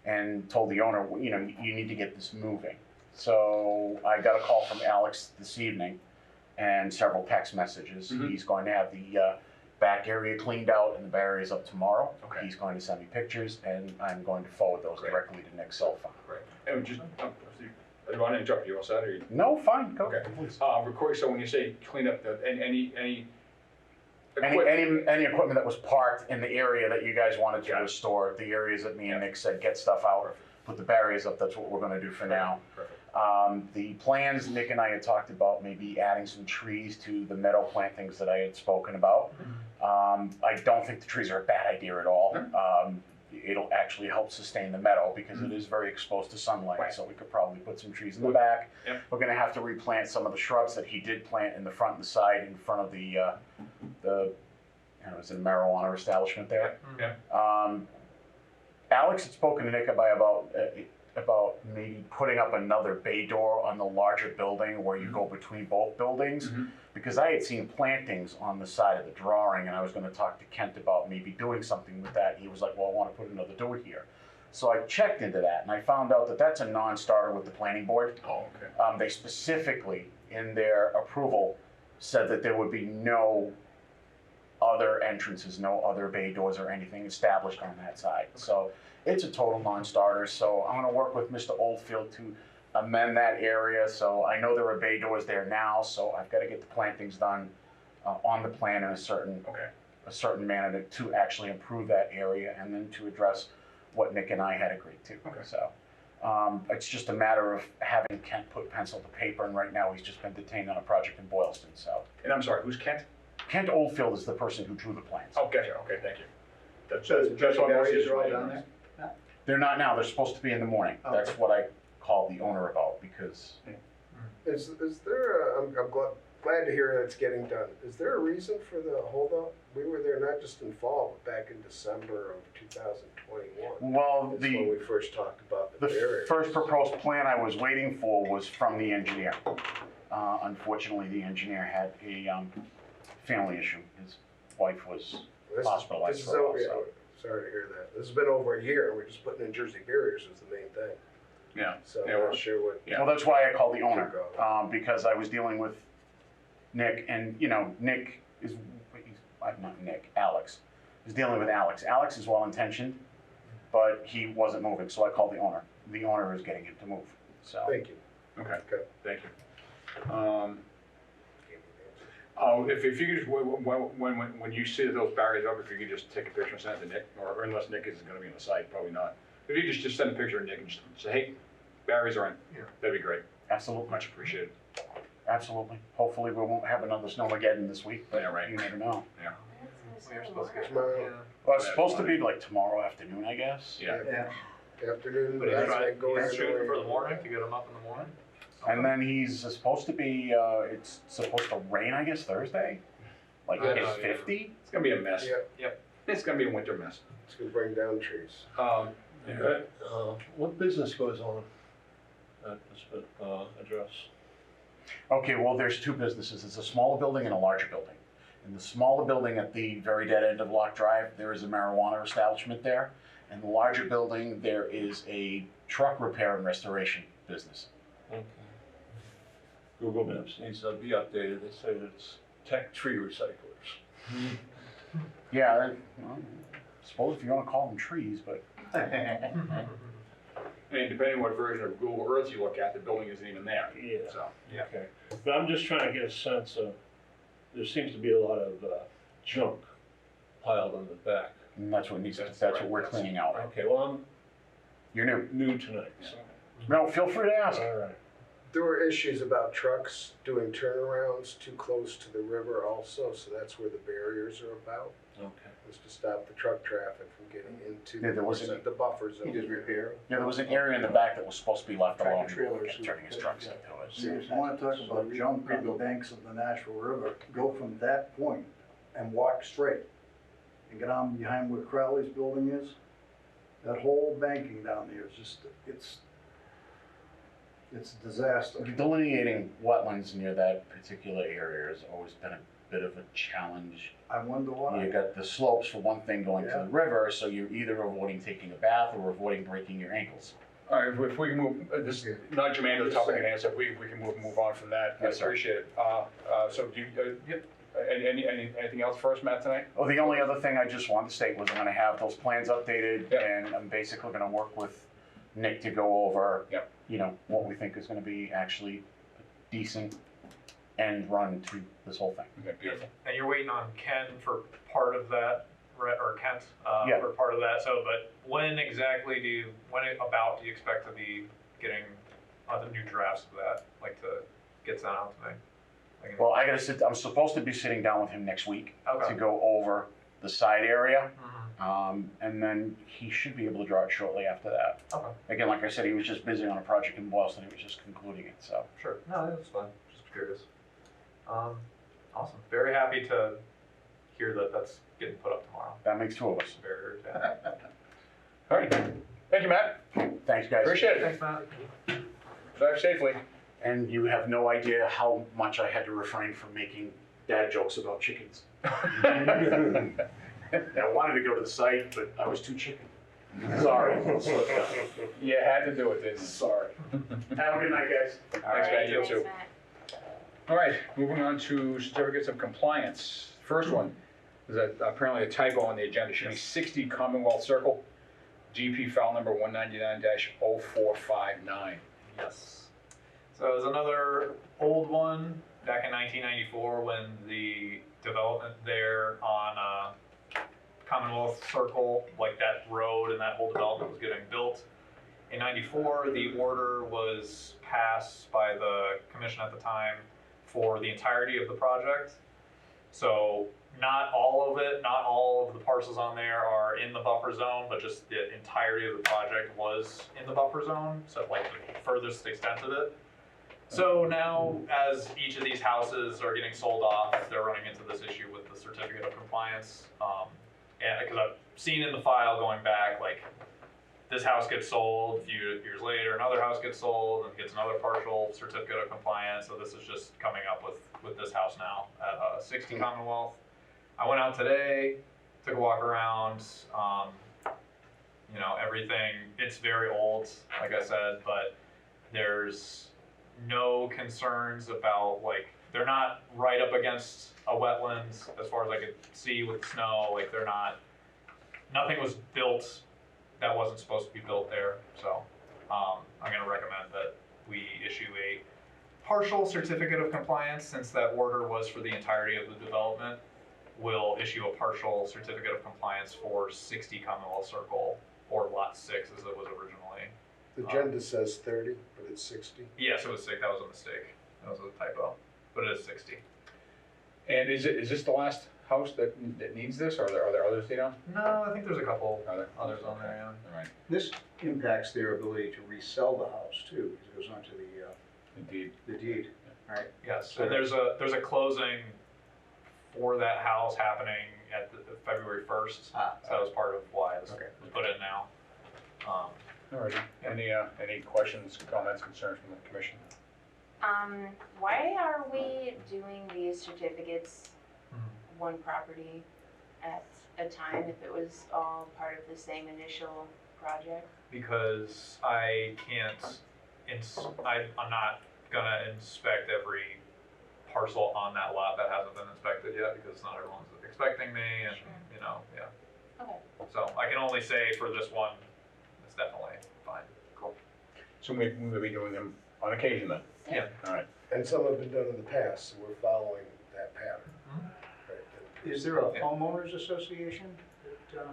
and told the owner, you know, you need to get this moving. So I got a call from Alex this evening and several text messages. Mhm. He's going to have the back area cleaned out and the barriers up tomorrow. Okay. He's going to send me pictures, and I'm going to forward those Great. directly to Nick's cell phone. Great. And just, I want to interrupt you, all set, or you? No, fine, go. Okay. Please. Corey, so when you say clean up, any Any equipment? equipment that was parked in the area that you guys wanted to Got it. restore, the areas that me and Yeah. Nick said, get stuff out, put the barriers up, that's what we're gonna do for now. Perfect. The plans, Nick and I had talked about maybe adding some trees to the meadow plantings that I had spoken about. I don't think the trees are a bad idea at all. It'll actually help sustain the meadow because it is very exposed to sunlight, Right. so we could probably put some trees in the back. Yep. We're gonna have to replant some of the shrubs that he did plant in the front and the side in front of the it's a marijuana establishment there. Yeah. Alex had spoken to Nick about maybe putting up another bay door on the larger building where you go between both buildings. Mhm. Because I had seen plantings on the side of the drawing and I was gonna talk to Kent about maybe doing something with that. He was like, well, I wanna put another door here. So I checked into that and I found out that that's a non-starter with the planning board. Oh, okay. They specifically, in their approval, said that there would be no other entrances, no other bay doors or anything established on that side. So it's a total non-starter, so I'm gonna work with Mr. Oldfield to amend that area. So I know there are bay doors there now, so I've gotta get the plantings done on the plan in a certain manner to actually improve that area and then to address what Nick and I had agreed to. Okay. So it's just a matter of having Kent put pencil to paper, and right now he's just been detained on a project in Boylston, so. And I'm sorry, who's Kent? Kent Oldfield is the person who drew the plans. Oh, gotcha, okay, thank you. That's So that's what most barriers is are all right down there? They're not now, they're supposed to be in the morning. Oh, That's okay. what I called the owner about, because Is there I'm glad to hear that it's getting done. Is there a reason for the holdup? We were there not just in fall, but back in December of 2021. well, That's when we the first talked about the barriers. first proposed plan I was waiting for was from the engineer. Unfortunately, the engineer had a family issue. His wife was hospitalized This is for a while, over, yeah, so. sorry to hear that. This has been over a year, and we're just putting in Jersey barriers is the main thing. Yeah. So Yeah, I'm well, not sure what. Yeah. Well, that's why I called the owner, Go. because I was dealing with Nick, and, you know, Alex is dealing with Alex. Alex is well-intentioned, but he wasn't moving, so I called the owner. The owner is getting him to move, so. Thank you. Okay, Okay. thank you. If you could just, when you see those barriers up, if you could just take a picture and send it to Nick, or unless Nick is gonna be on the site, probably not. If you just send a picture of Nick and just say, hey, barriers are in, Yeah. that'd be great, Absolutely, much appreciated. absolutely. Hopefully, we won't have another snowmageddon this week, but Yeah, right. you never know. We were supposed to get Tomorrow. Well, it's supposed to be like tomorrow afternoon, I guess. Yeah. Yeah. Afternoon, But he's that's trying, like going he's shooting for the anyway. morning to get them up in the morning. And then he's supposed to be, it's supposed to rain, I guess, Thursday? Like, Yeah. it's 50? It's gonna be a mess. Yep. It's gonna be a winter mess. It's gonna bring down trees. Okay, what business goes on at this address? Okay, well, there's two businesses. It's a smaller building and a larger building. In the smaller building at the very dead end of Lock Drive, there is a marijuana establishment there. In the larger building, there is a truck repair and restoration business. Okay. Google Maps needs to be updated, they say it's tech tree recyclers. Yeah, well, I suppose if you wanna call them trees, but And depending what version of Google Earth you look at, the building isn't even there. Yeah. So, yeah. Okay, but I'm just trying to get a sense of, there seems to be a lot of junk piled on the back. that's what needs, That's that's right, what we're yes. cleaning out. Okay, well, You're new. I'm new tonight, so. No, feel free to ask. All right. There were issues about trucks doing turnarounds too close to the river also, so that's where the barriers are about, Okay. was to stop the truck traffic from getting into Yeah, there wasn't- the buffer zone. He just repair. Yeah, there was an area in the back that was supposed to be left Tractor alone. trailers. Kept turning his trucks into it. If you wanna talk about junk on the banks of the natural river, go from that point and walk straight and get on behind where Crowley's building is. That whole banking down there is just, it's a disaster. Delineating wetlands near that particular area has always been a bit of a challenge. I wonder You why. got the slopes for one thing going to Yeah. the river, so you're either avoiding taking a bath or avoiding breaking your ankles. All right, if we can move, this is not germane to the topic at hand, so if we can move on from that, I Yes, sir. appreciate it. So do you, anything else for us, Matt, tonight? Oh, the only other thing I just wanted to state was I'm gonna have those plans updated, Yeah. and I'm basically gonna work with Nick to go over, Yeah. you know, what we think is gonna be actually a decent end run to this whole thing. Okay, beautiful. And you're waiting on Ken for part of that, right, or Kent, Yeah. for part of that, so, but when exactly do you expect to be getting the new drafts of that, like to get sent out to me? Like, Well, I'm supposed to be sitting down with him next week Okay. to go over the side area, Mhm. and then he should be able to draw it shortly after that. Okay, Again, like I said, he was just busy on a project in Boston, he was just concluding it, so. sure, no, that's fine, just curious. Awesome, very happy to hear that that's getting put up tomorrow. That makes two of us. Barriers, yeah. All right, thank you, Matt. Thanks, guys. Appreciate it. Thanks, Matt. Drive safely. And you have no idea how much I had to refrain from making dad jokes about chickens. I wanted to go to the site, but I was too chicken. Sorry. You had to do it, didn't you? Sorry. Have a good night, guys. Thanks, Matt, you Thanks, too. Matt. All right, moving on to certificates of compliance. First one is apparently a typo on the agenda. It should be 60 Commonwealth Circle, GP file number 199-0459. Yes. So it was another old one back in 1994 when the development there on Commonwealth Circle, like that road and that whole development was getting built. In 94, the order was passed by the commission at the time for the entirety of the project. So not all of it, not all of the parcels on there are in the buffer zone, but just the entirety of the project was in the buffer zone, so like the furthest extent of it. So now, as each of these houses are getting sold off, they're running into this issue with the certificate of compliance. And because I've seen in the file going back, like this house gets sold, a few years later, another house gets sold, and gets another partial certificate of compliance. So this is just coming up with this house now at 60 Commonwealth. I went out today, took a walk around. You know, everything, it's very old, like I said, but there's no concerns about, like, they're not right up against a wetlands as far as I could see with snow. Like, they're not, nothing was built that wasn't supposed to be built there. So I'm gonna recommend that we issue a partial certificate of compliance, since that order was for the entirety of the development. We'll issue a partial certificate of compliance for 60 Commonwealth Circle, or Lot 6 as it was originally. The agenda says 30, but it's 60. Yes, it was 6, that was a mistake. That was a typo, but it is 60. And is this the last house that needs this, or are there others, you know? No, I think there's a couple Are there? others on there, All right. This impacts their ability to resell the house too, because it goes onto the Indeed. the deed, right? Yes, and there's a closing for that house happening at February 1st. Ah. So that was part of why this Okay. was put in now. Alright, any questions, comments, concerns from the commission? Why are we doing these certificates Mhm. one property at a time if it was all part of the same initial project? Because I can't, I'm not gonna inspect every parcel on that lot that hasn't been inspected yet, because not everyone's expecting me, and, Sure. you know, yeah. Okay. So I can only say for this one, it's definitely fine. So we'll be doing them on occasion then? Yeah. Alright, And some have been done in the past, so we're following that pattern. Mhm. Right. Is there a homeowners association that,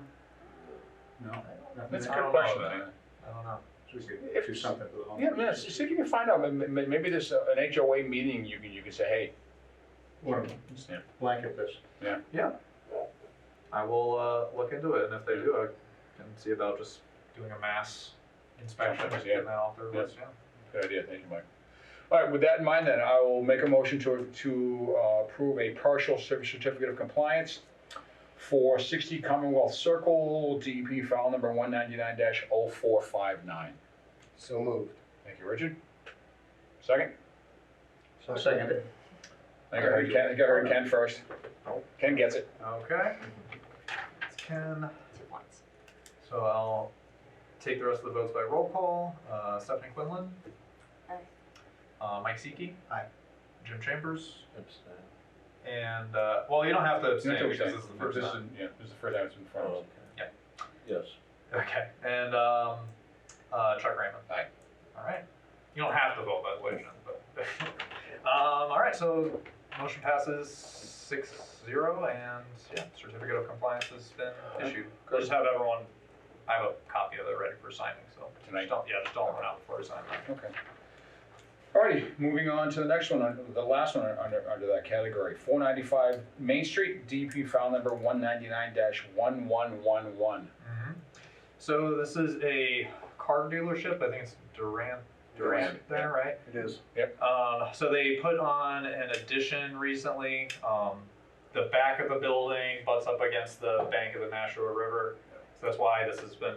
no? Nothing that's a there? good don't question. know that. I don't know. So we could do something for the homeowners. Yeah, see if you can find out, maybe there's an HOA meeting, you can say, hey. Or Yeah. blanket this. Yeah. I will look into it, and if they do, I can see about just doing a mass inspection, Sometimes, getting that off their list, yeah. Good idea, thank you, Mike. All right, with that in mind then, I will make a motion to approve a partial service certificate of compliance for 60 Commonwealth Circle, DEP file number 199-0459. So moved. Thank you, Richard. Second? So seconded. I think I heard Ken first. Ken gets it. Okay. It's Ken. 2 points. So I'll take the rest of the votes by roll call. Stephanie Quinlan. Aye. Mike Seeke. Aye. Jim Chambers. Abstain. And, well, you don't have to You abstain have to because abstain. this is the first time. Yeah, this is the first time it's in front of us. Okay. Yes. Okay. And Chuck Raymond. Aye. All right. You don't have to vote, by the way, Jim, but. All right, so motion passes 6-0, and yeah, certificate of compliance has been issued. I'll just have everyone, I have a copy of it ready for signing, so. Tonight? Just don't run out before I sign that. Okay. Alrighty, moving on to the next one, the last one under that category. 495 Main Street, DP file number 199-1111. So this is a car dealership, I think it's Durant there, right? It is. So they put on an addition recently. The back of the building butts up against the bank of the Nashua River. So that's why this has been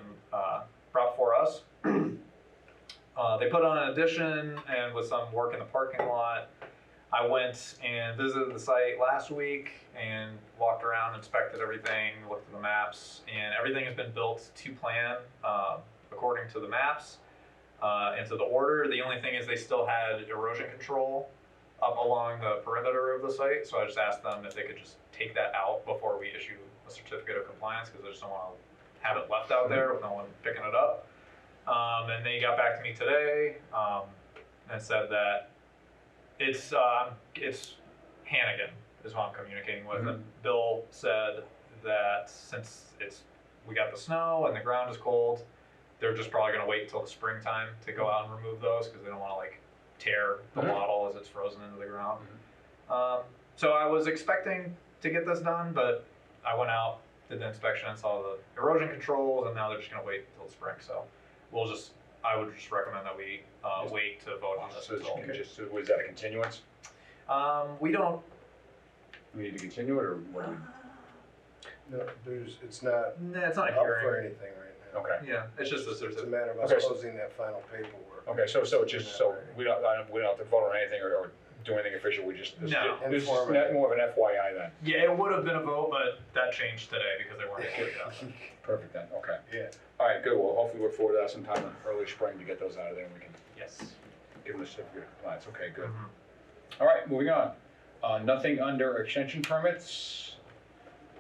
brought for us. They put on an addition and with some work in the parking lot. I went and visited the site last week and walked around, inspected everything, looked at the maps, and everything has been built to plan according to the maps. And to the order. The only thing is they still had erosion control up along the perimeter of the site, so I just asked them if they could just take that out before we issue a certificate of compliance, because I just don't want to have it left out there with no one picking it up. And they got back to me today and said that it's Hannigan is who I'm communicating with, and Bill said that since we got the snow and the ground is cold, they're just probably gonna wait until the springtime to go out and remove those, because they don't wanna like tear the wattle as it's frozen into the ground. So I was expecting to get this done, but I went out, did the inspection and saw the erosion controls, and now they're just gonna wait until the spring, so I would just recommend that we wait to vote on this So until. was that a continuance? We don't, We need to continue it, or what do we? No, it's not it's not a up for hearing. anything right now. Okay, Yeah, it's just a It's a certificate. matter of us Okay, so- closing that final paperwork. okay, so we don't have to vote on anything or do anything official, this is Informative. more of an FYI then. Yeah, it would have been a vote, but that changed today because they weren't able to get it done. Perfect then, okay. Yeah. All right, good, well, hopefully look forward to that sometime in early spring to get those out of there and we can Yes. give them the certificate of compliance, okay, good. Mhm. All right, moving on. Nothing under extension permits.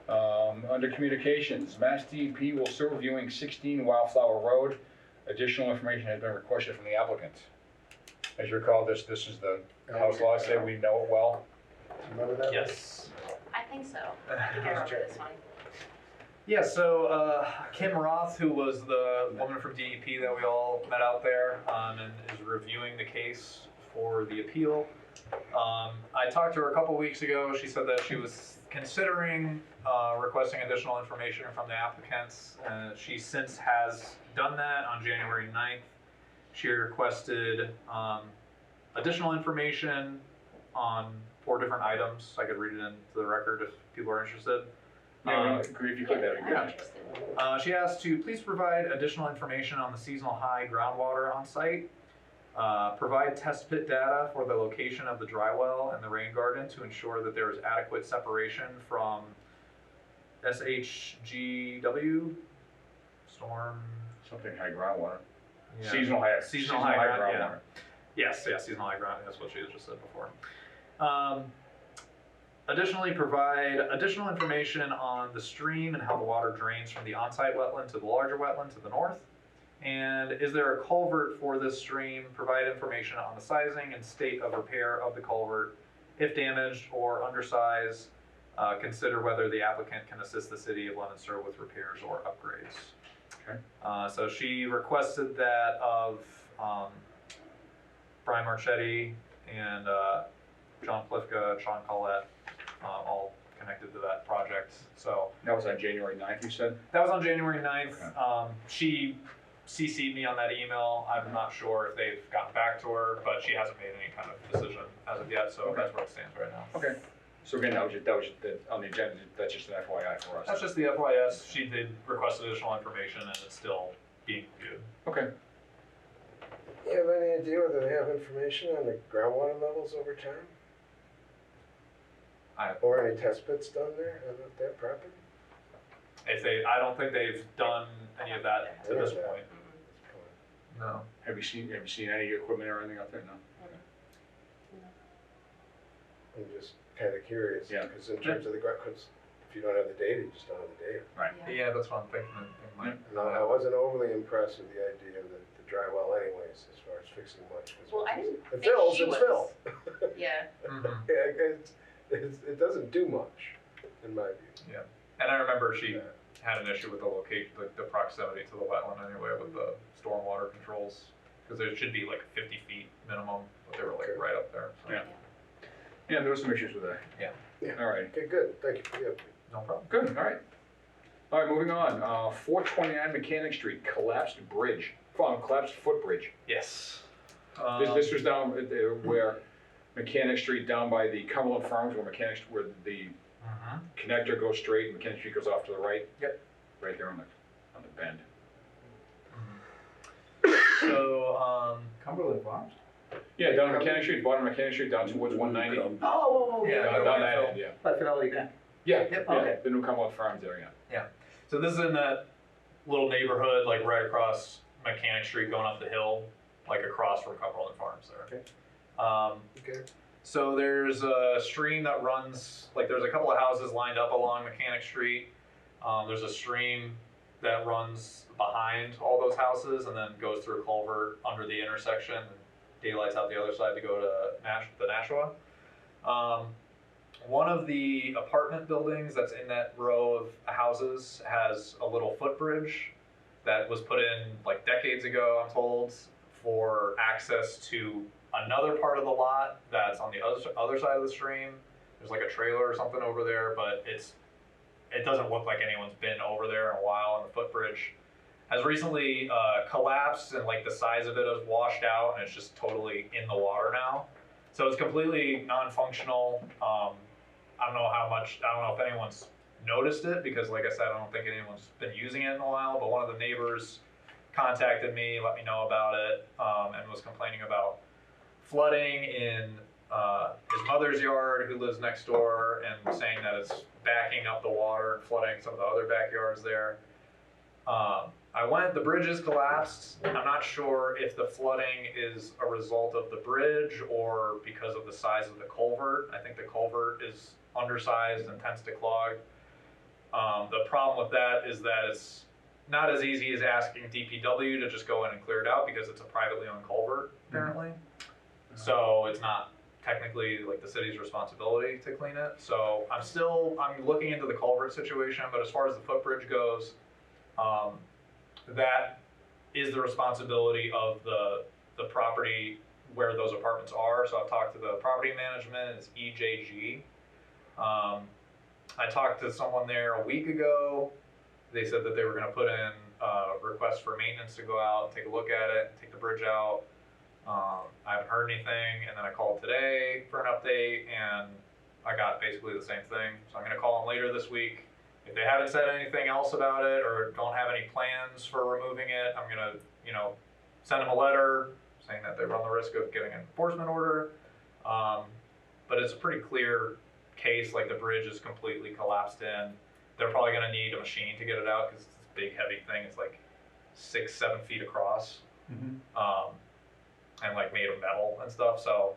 Under communications, Mass DEP will still reviewing 16 Wildflower Road. Additional information has been requested from the applicant. As you recall, this is the house lot, say we know it well. Remember that? Yes. I think so. I think I remember this one. Yeah, so Kim Roth, who was the woman from DEP that we all met out there, and is reviewing the case for the appeal. I talked to her a couple weeks ago. She said that she was considering requesting additional information from the applicants. She since has done that on January 9th. She requested additional information on 4 different items. I could read it into the record if people are interested. Yeah, if you could, that'd be I'm great. interested. She asked to please provide additional information on the seasonal high groundwater on site. Provide test pit data for the location of the dry well and the rain garden to ensure that there is adequate separation from SHGW, storm. Something high groundwater. Yeah. Seasonal high groundwater. groundwater. Yes, seasonal high ground, that's what she had just said before. Additionally, provide additional information on the stream and how the water drains from the on-site wetland to the larger wetland to the north. And is there a culvert for this stream? Provide information on the sizing and state of repair of the culvert. If damaged or undersized, consider whether the applicant can assist the city of Leominster with repairs or upgrades. Okay. So she requested that of Brian Marchetti and John Plifka, Sean Collette, all connected to that project. So That was on January 9th, you said? that was on January 9th. Okay. She CC'd me on that email. I'm not sure if they've gotten back to her, but she hasn't made any kind of decision as of yet, so Okay. that's where it stands right now. Okay. So again, that was on the agenda, that's just an FYI for us. That's just the FYS. She did request additional information and it's still being reviewed. Okay. You have any idea whether they have information on the groundwater levels over time? Or any test pits done there on that property? I don't think they've done any of that to this Yeah. point. No. Have you seen any equipment or anything out there? No? I'm just kind of curious, Yeah. because in terms of the ground, because if you don't have the data, you just don't have the data. Right. Yeah, that's what I'm thinking. No, I wasn't overly impressed with the idea of the dry well anyways, as far as fixing much. 'cause Well, I didn't It think fills, she it's was. filled. Yeah. Mhm. Yeah, it doesn't do much, in my view. And I remember she had an issue with the location, the proximity to the wetland anyway with the stormwater controls. Because there should be like 50 feet minimum, but they were like right up there. So. Yeah. Yeah, there was some issues with that. Yeah. All right. Okay, good, thank you for the update. No problem. Good, all right. All right, moving on. 429 Mechanic Street, collapsed bridge, collapsed footbridge. Yes. This was down where Mechanic Street, down by the Cumberland Farms, where the connector goes straight and Mechanic Street goes off to the right. Yep. Right there on the bend. So, Cumberland Farms? Yeah, down Mechanic Street, bottom of Mechanic Street, down towards 190. Oh, Yeah, Down the that landfill. end, yeah. By Fidelity Bank. Yeah, Yep. yeah, Okay. the new Cumberland Farms there, yeah. so this is in that little neighborhood, like right across Mechanic Street going up the hill, like across from Cumberland Farms there. Okay. So there's a stream that runs, like there's a couple of houses lined up along Mechanic Street. There's a stream that runs behind all those houses and then goes through a culvert under the intersection and daylights out the other side to go to the Nashua. One of the apartment buildings that's in that row of houses has a little footbridge that was put in like decades ago, I'm told, for access to another part of the lot that's on the other side of the stream. There's like a trailer or something over there, but it doesn't look like anyone's been over there in a while, and the footbridge has recently collapsed and like the size of it is washed out and it's just totally in the water now. So it's completely non-functional. I don't know if anyone's noticed it because like I said, I don't think anyone's been using it in a while, but one of the neighbors contacted me, let me know about it, and was complaining about flooding in his mother's yard who lives next door and saying that it's backing up the water and flooding some of the other backyards there. The bridge is collapsed. I'm not sure if the flooding is a result of the bridge or because of the size of the culvert. I think the culvert is undersized and tends to clog. The problem with that is that it's not as easy as asking DPW to just go in and clear it out because it's a privately owned culvert, apparently. So it's not technically like the city's responsibility to clean it. So I'm looking into the culvert situation, but as far as the footbridge goes, that is the responsibility of the property where those apartments are. So I've talked to the property management, it's EJG. I talked to someone there a week ago. They said that they were gonna put in a request for maintenance to go out, take a look at it, take the bridge out. I haven't heard anything, and then I called today for an update, and I got basically the same thing. So I'm gonna call them later this week. If they haven't said anything else about it or don't have any plans for removing it, I'm gonna, send them a letter saying that they run the risk of getting an enforcement order. But it's a pretty clear case, like the bridge is completely collapsed in. They're probably gonna need a machine to get it out because it's this big heavy thing. It's like 6-7 feet across. And like made of metal and stuff. So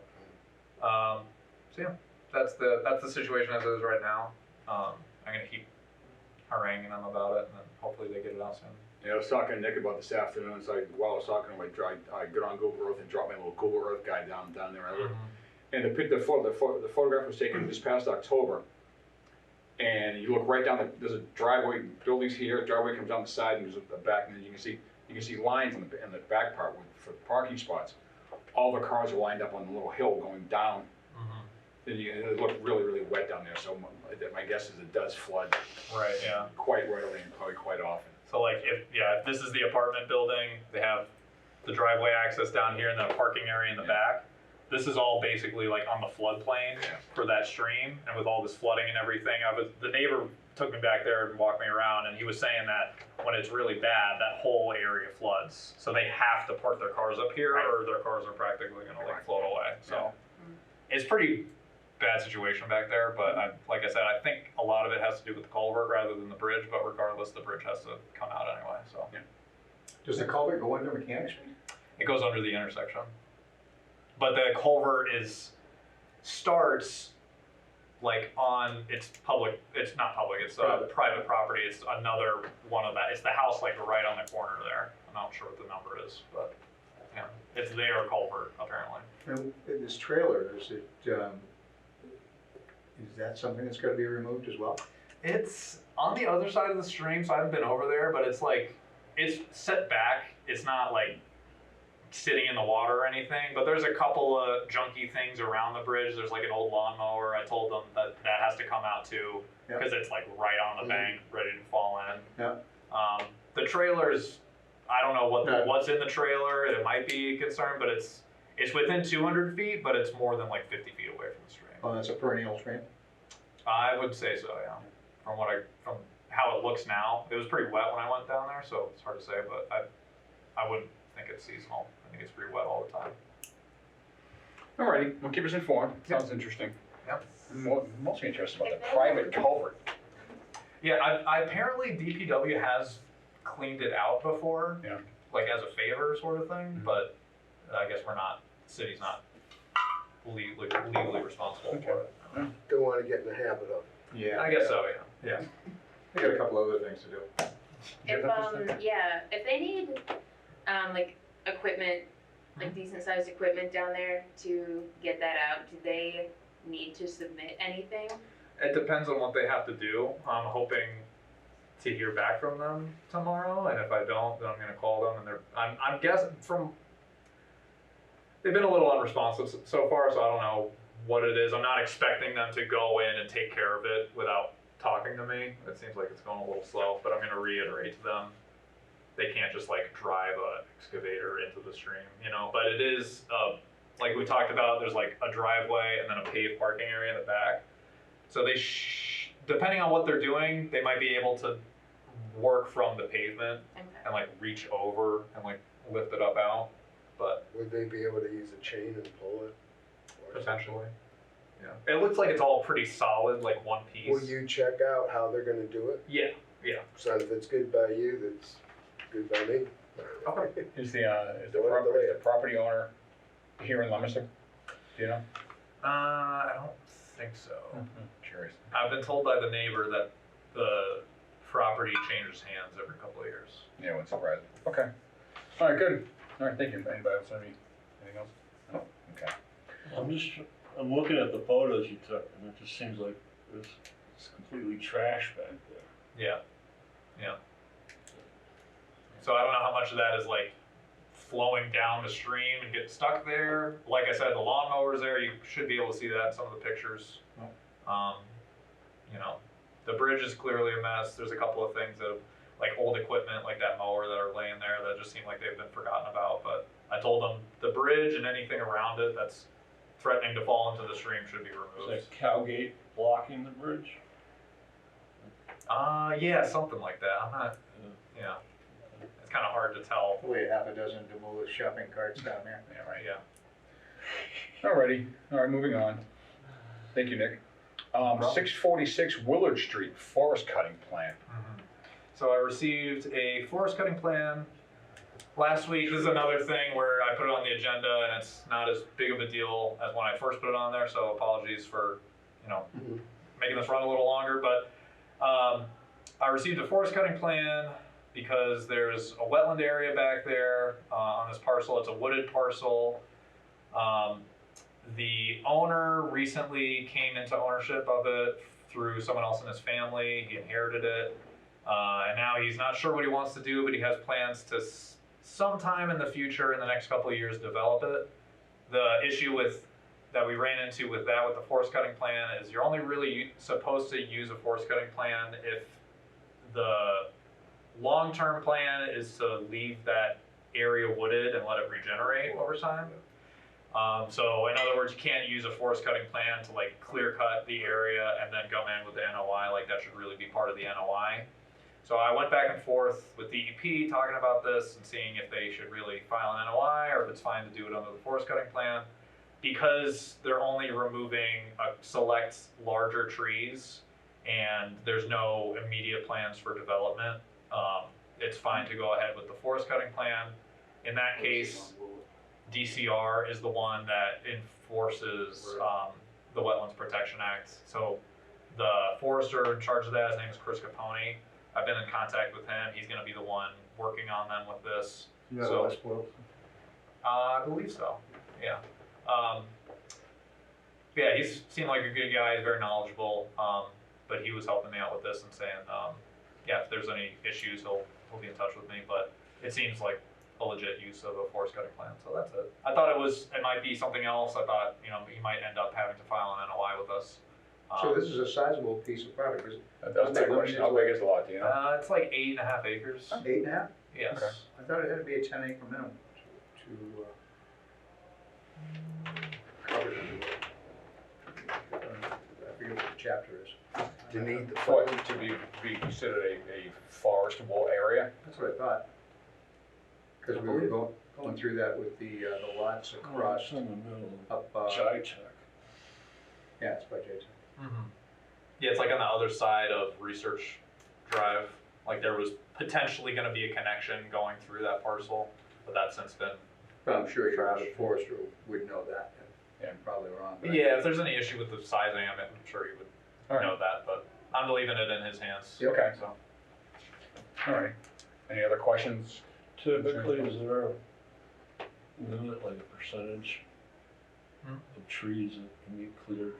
yeah, that's the situation as it is right now. I'm gonna keep haranguing them about it, and then hopefully they get it out soon. Yeah, I was talking to Nick about this afternoon, so while I was talking to him, I got on Google Earth and dropped my little Google Earth guy down there. And the photograph was taken this past October. And you look right down, there's a driveway, buildings here, driveway comes down the side, and there's a back, and then you can see lines in the back part for parking spots. All the cars are lined up on the little hill going down. It looked really, really wet down there, so my guess is it does flood. Right, yeah. Quite readily and probably quite often. So like if this is the apartment building, they have the driveway access down here and the parking area in the back. This is all basically like on the floodplain for that stream, and with all this flooding and everything, the neighbor took me back there and walked me around, and he was saying that when it's really bad, that whole area floods. So they have to park their cars up here, or their cars are practically gonna like float away. So it's pretty bad situation back there, but like I said, I think a lot of it has to do with the culvert rather than the bridge, but regardless, the bridge has to come out anyway, so. Does the culvert go under Mechanic Street? It goes under the intersection. But the culvert starts like on, it's not public, it's private property, it's another one of that, it's the house like right on the corner there. I'm not sure what the number is, but yeah, it's their culvert apparently. And this trailer, is that something that's gonna be removed as well? It's on the other side of the stream, so I haven't been over there, but it's like, it's set back, it's not like sitting in the water or anything, but there's a couple of junky things around the bridge. There's like an old lawnmower. I told them that has to come out too, because it's like right on the bank, ready to fall in. The trailers, I don't know what's in the trailer. It might be a concern, but it's within 200 feet, but it's more than like 50 feet away from the stream. Oh, that's a perennial stream? I would say so, yeah. From how it looks now, it was pretty wet when I went down there, so it's hard to say, but I wouldn't think it's seasonal. I think it's pretty wet all the time. Alrighty, well, keep us informed. Sounds interesting. Yep. I'm mostly interested about the private culvert. Yeah, I apparently DPW has cleaned it out before, like as a favor sort of thing, but I guess the city's not legally responsible for it. Don't wanna get in the habit of. Yeah. I guess so, yeah. They got a couple other things to do. If they need, like equipment, like decent sized equipment down there to get that out, do they need to submit anything? It depends on what they have to do. I'm hoping to hear back from them tomorrow, and if I don't, then I'm gonna call them, and I'm guessing they've been a little unresponsive so far, so I don't know what it is. I'm not expecting them to go in and take care of it without talking to me. It seems like it's going a little slow, but I'm gonna reiterate to them, they can't just like drive an excavator into the stream, but it is, like we talked about, there's like a driveway and then a paved parking area in the back. So they, depending on what they're doing, they might be able to work from the pavement and like reach over and like lift it up out, but. Would they be able to use a chain and pull it? Potentially. Yeah. It looks like it's all pretty solid, like one piece. Will you check out how they're gonna do it? Yeah. So if it's good by you, that's good by me. Okay. Is the property owner here in Leominster? Do you know? I don't think so. Curious. I've been told by the neighbor that the property changes hands every couple of years. Yeah, wouldn't surprise me. Okay. All right, good. All right, thank you. Anybody else have anything else? No? Okay. I'm looking at the photos you took, and it just seems like it's completely trash back there. Yeah. So I don't know how much of that is like flowing down the stream and getting stuck there. Like I said, the lawnmower's there. You should be able to see that in some of the pictures. The bridge is clearly a mess. There's a couple of things that like old equipment like that mower that are laying there that just seem like they've been forgotten about, but I told them the bridge and anything around it that's threatening to fall into the stream should be Is removed. that Cowgate blocking the bridge? Yeah, something like that. I'm not, yeah. It's kind of hard to tell. Probably half a dozen demolished shopping carts down there. Yeah, right. Yeah. Alrighty, alright, moving on. Thank you, Nick. 646 Willard Street, forest cutting plan. So I received a forest cutting plan last week. This is another thing where I put it on the agenda and it's not as big of a deal as when I first put it on there, so apologies for, making this run a little longer, but I received a forest cutting plan because there's a wetland area back there on this parcel. It's a wooded parcel. The owner recently came into ownership of it through someone else in his family. He inherited it. And now he's not sure what he wants to do, but he has plans to sometime in the future, in the next couple of years, develop it. The issue that we ran into with the forest cutting plan is you're only really supposed to use a forest cutting plan if the long-term plan is to leave that area wooded and let it regenerate over time. So in other words, you can't use a forest cutting plan to like clear cut the area and then come in with the NOI, like that should really be part of the NOI. So I went back and forth with DEP talking about this and seeing if they should really file an NOI or if it's fine to do it under the forest cutting plan. Because they're only removing select larger trees and there's no immediate plans for development, it's fine to go ahead with the forest cutting plan. In that case, DCR is the one that enforces the Wetlands Protection Act. So the forester in charge of that, his name is Chris Capone. I've been in contact with him. He's going to be the one working on them with this. You have So- West Boylston? I believe so. Yeah. Yeah, he's seemed like a good guy. He's very knowledgeable. But he was helping me out with this and saying, yeah, if there's any issues, he'll be in touch with me. But it seems like a legit use of a forest cutting plan. So that's it. I thought it might be something else. I thought, he might end up having to file an NOI with us. So this is a sizable piece of property, because That's my question, how big is the lot, do you know? It's like 8.5 acres. 8.5? Yes. Okay. I thought it had to be a 10-acre minimum to cover it. I forget what the chapter is. To need the What, to be considered a forestable area? That's what I thought. Because we were going through that with the lots across, It's in the middle up, of Chi-Tech. yeah, it's by Jason. Yeah, it's like on the other side of Research Drive. Like there was potentially going to be a connection going through that parcel, but that's since been. But I'm sure your forester would know that, and Yeah. probably wrong. but- Yeah, if there's any issue with the sizing of it, I'm sure he would All right. know that, but I'm leaving it in his hands. Yep. Okay. So. Alright, any other questions? Typically, is there a limit, like a percentage of trees that can be cleared?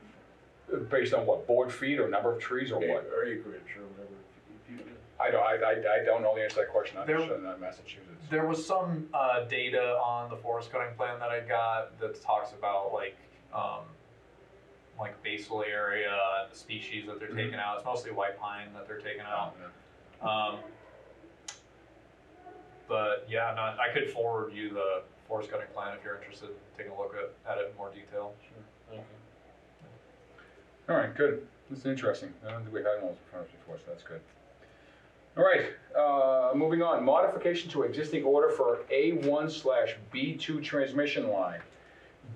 Based on what, board feet or number of trees or what? Or acreage or whatever. If you- I don't know the answer to that question, I'm There- just in Massachusetts. There was some data on the forest cutting plan that I got that talks about like basal area and the species that they're taking out. It's mostly white pine that they're taking out. But yeah, I could forward you the forest cutting plan if you're interested in taking a look at it in more detail. Sure, thank you. Alright, good, this is interesting, I don't think we had one of those before, so that's good. Alright, moving on, modification to existing order for A1/B2 transmission line.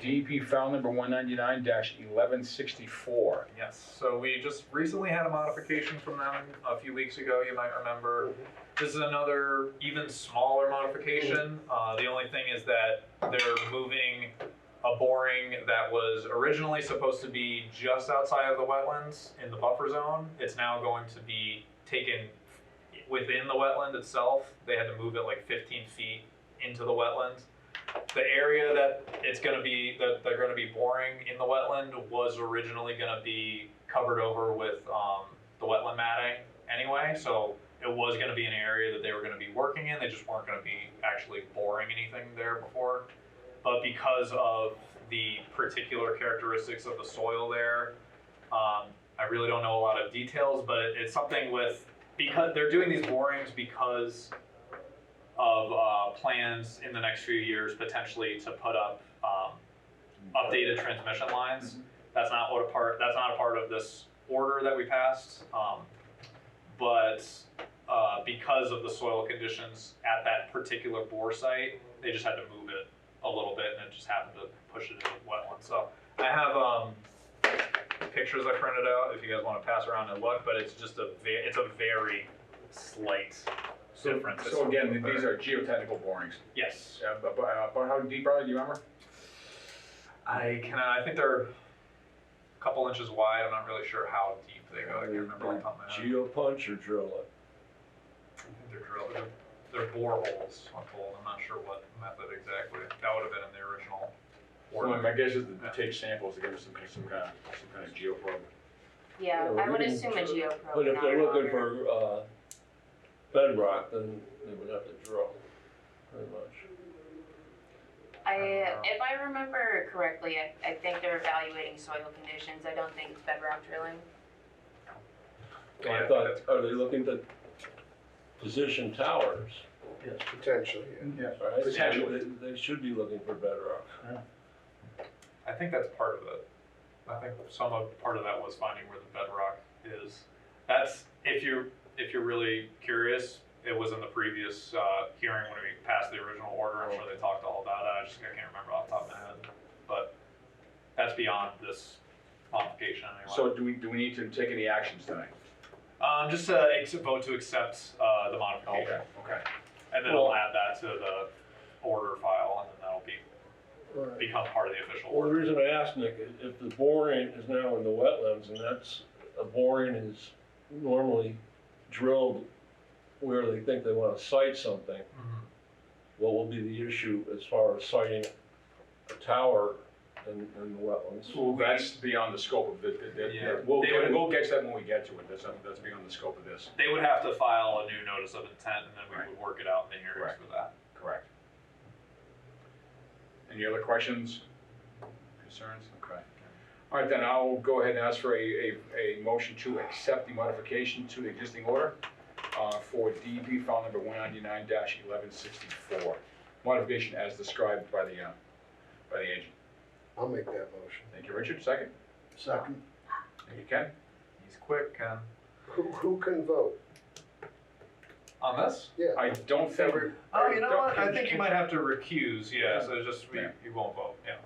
DEP file number 199-1164. Yes, so we just recently had a modification from them a few weeks ago, you might remember. This is another even smaller modification. The only thing is that they're moving a boring that was originally supposed to be just outside of the wetlands in the buffer zone. It's now going to be taken within the wetland itself. They had to move it like 15 feet into the wetland. The area that they're going to be boring in the wetland was originally going to be covered over with the wetland matting anyway, so it was going to be an area that they were going to be working in. They just weren't going to be actually boring anything there before. But because of the particular characteristics of the soil there, I really don't know a lot of details, but it's something because they're doing these borings because of plans in the next few years potentially to put up updated transmission lines. That's not a part of this order that we passed, but because of the soil conditions at that particular bore site, they just had to move it a little bit, and it just happened to push it into wetland. So I have pictures I printed out if you guys want to pass around and look, but it's just it's a very slight difference. So again, these are geotechnical borings. Yes. But how deep are they, do you remember? I think they're a couple inches wide. I'm not really sure how deep they go. I can't remember off the top of my head. Geo-punch or drill it? I think they're drilled. They're boreholes, I'm told. I'm not sure what method exactly. That would have been in the original order. Well, my guess is to take samples to give us some kind of geoprobe. Yeah, Yeah, I would we can assume a geoprobe. But if not they're an looking auger. for, bedrock, then they would have to drill, pretty much. If I remember correctly, I think they're evaluating soil conditions. I don't think bedrock drilling. I thought, are they looking to position towers, Yes. Potentially, yeah. right? Potentially. They should be looking for bedrock. I think that's part of it. I think part of that was finding where the bedrock is. That's if you're really curious. It was in the previous hearing when we passed the original order. I'm sure they talked all about it. I can't remember off the top of my head, but that's beyond this modification anyway. So do we need to take any actions tonight? Just vote to accept the modification. Okay. And then I'll add that to the order file, and then that'll become part of the official Well, the order. reason I asked, Nick, is if the boring is now in the wetlands, and a boring is normally drilled where they think they want to site something, what will be the issue as far as siting a tower in the wetlands? Well, that's beyond the scope of Yeah. we'll get to that when we get to it. That's beyond the scope of this. They would have to file a new notice of intent, and then we Right. would work it out in the hearings Correct. for that. Correct. Any other questions, concerns? Okay. All right, then I'll go ahead and ask for a motion to accept the modification to the existing order for DEP file number 199-1164. Modification as described by the agent. I'll make that motion. Thank you, Richard. Second. Second. Thank you, Ken. He's quick, Ken. Who can vote? On this? Yeah. I don't think. Oh, you know don't- what? I think you might have to recuse, yeah, so it's just, Yeah. you won't vote, yeah.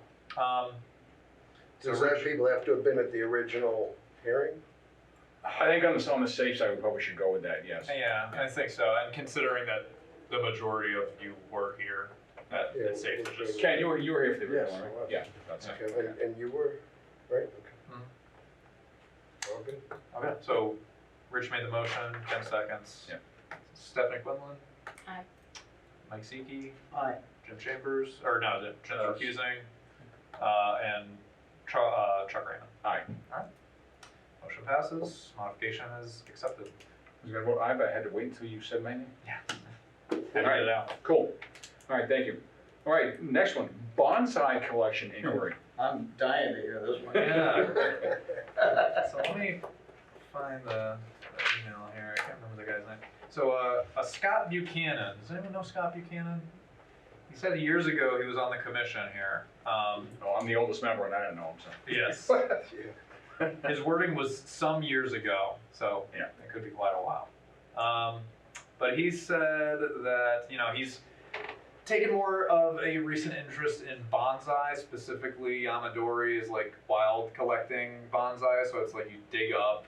Does that people have to have been at the original hearing? I think on the safe side, we probably should go with that, yes. Yeah, I think so, and considering that the majority of you were here, that it's safe to just. Ken, you were here for the Yes, original, I right? was. Yeah, that's it. Okay, and you were, right? Okay. All good? Okay, so Rich made the motion, 10 seconds. Yep. Stephanie Quinlan? Aye. Mike Siki? Aye. Jim Chambers, or no, Jim's recusing, and Chuck Raymond. Aye. Motion passes, modification is accepted. I was gonna vote aye, but I had to wait until you said my name. Yeah. All Get right, it out. cool. All right, thank you. All right, next one, bonsai collection inquiry. I'm dying to hear this one. Yeah. So let me find the email here, I can't remember the guy's name. So, Scott Buchanan, does anyone know Scott Buchanan? He said years ago he was on the commission here. Oh, I'm the oldest member and I didn't know him, so. Yes, Yeah. his wording was some years ago, so Yeah. it could be quite a while. But he said that, he's taken more of a recent interest in bonsai, specifically Yamadori is like wild collecting bonsai, so it's like you dig up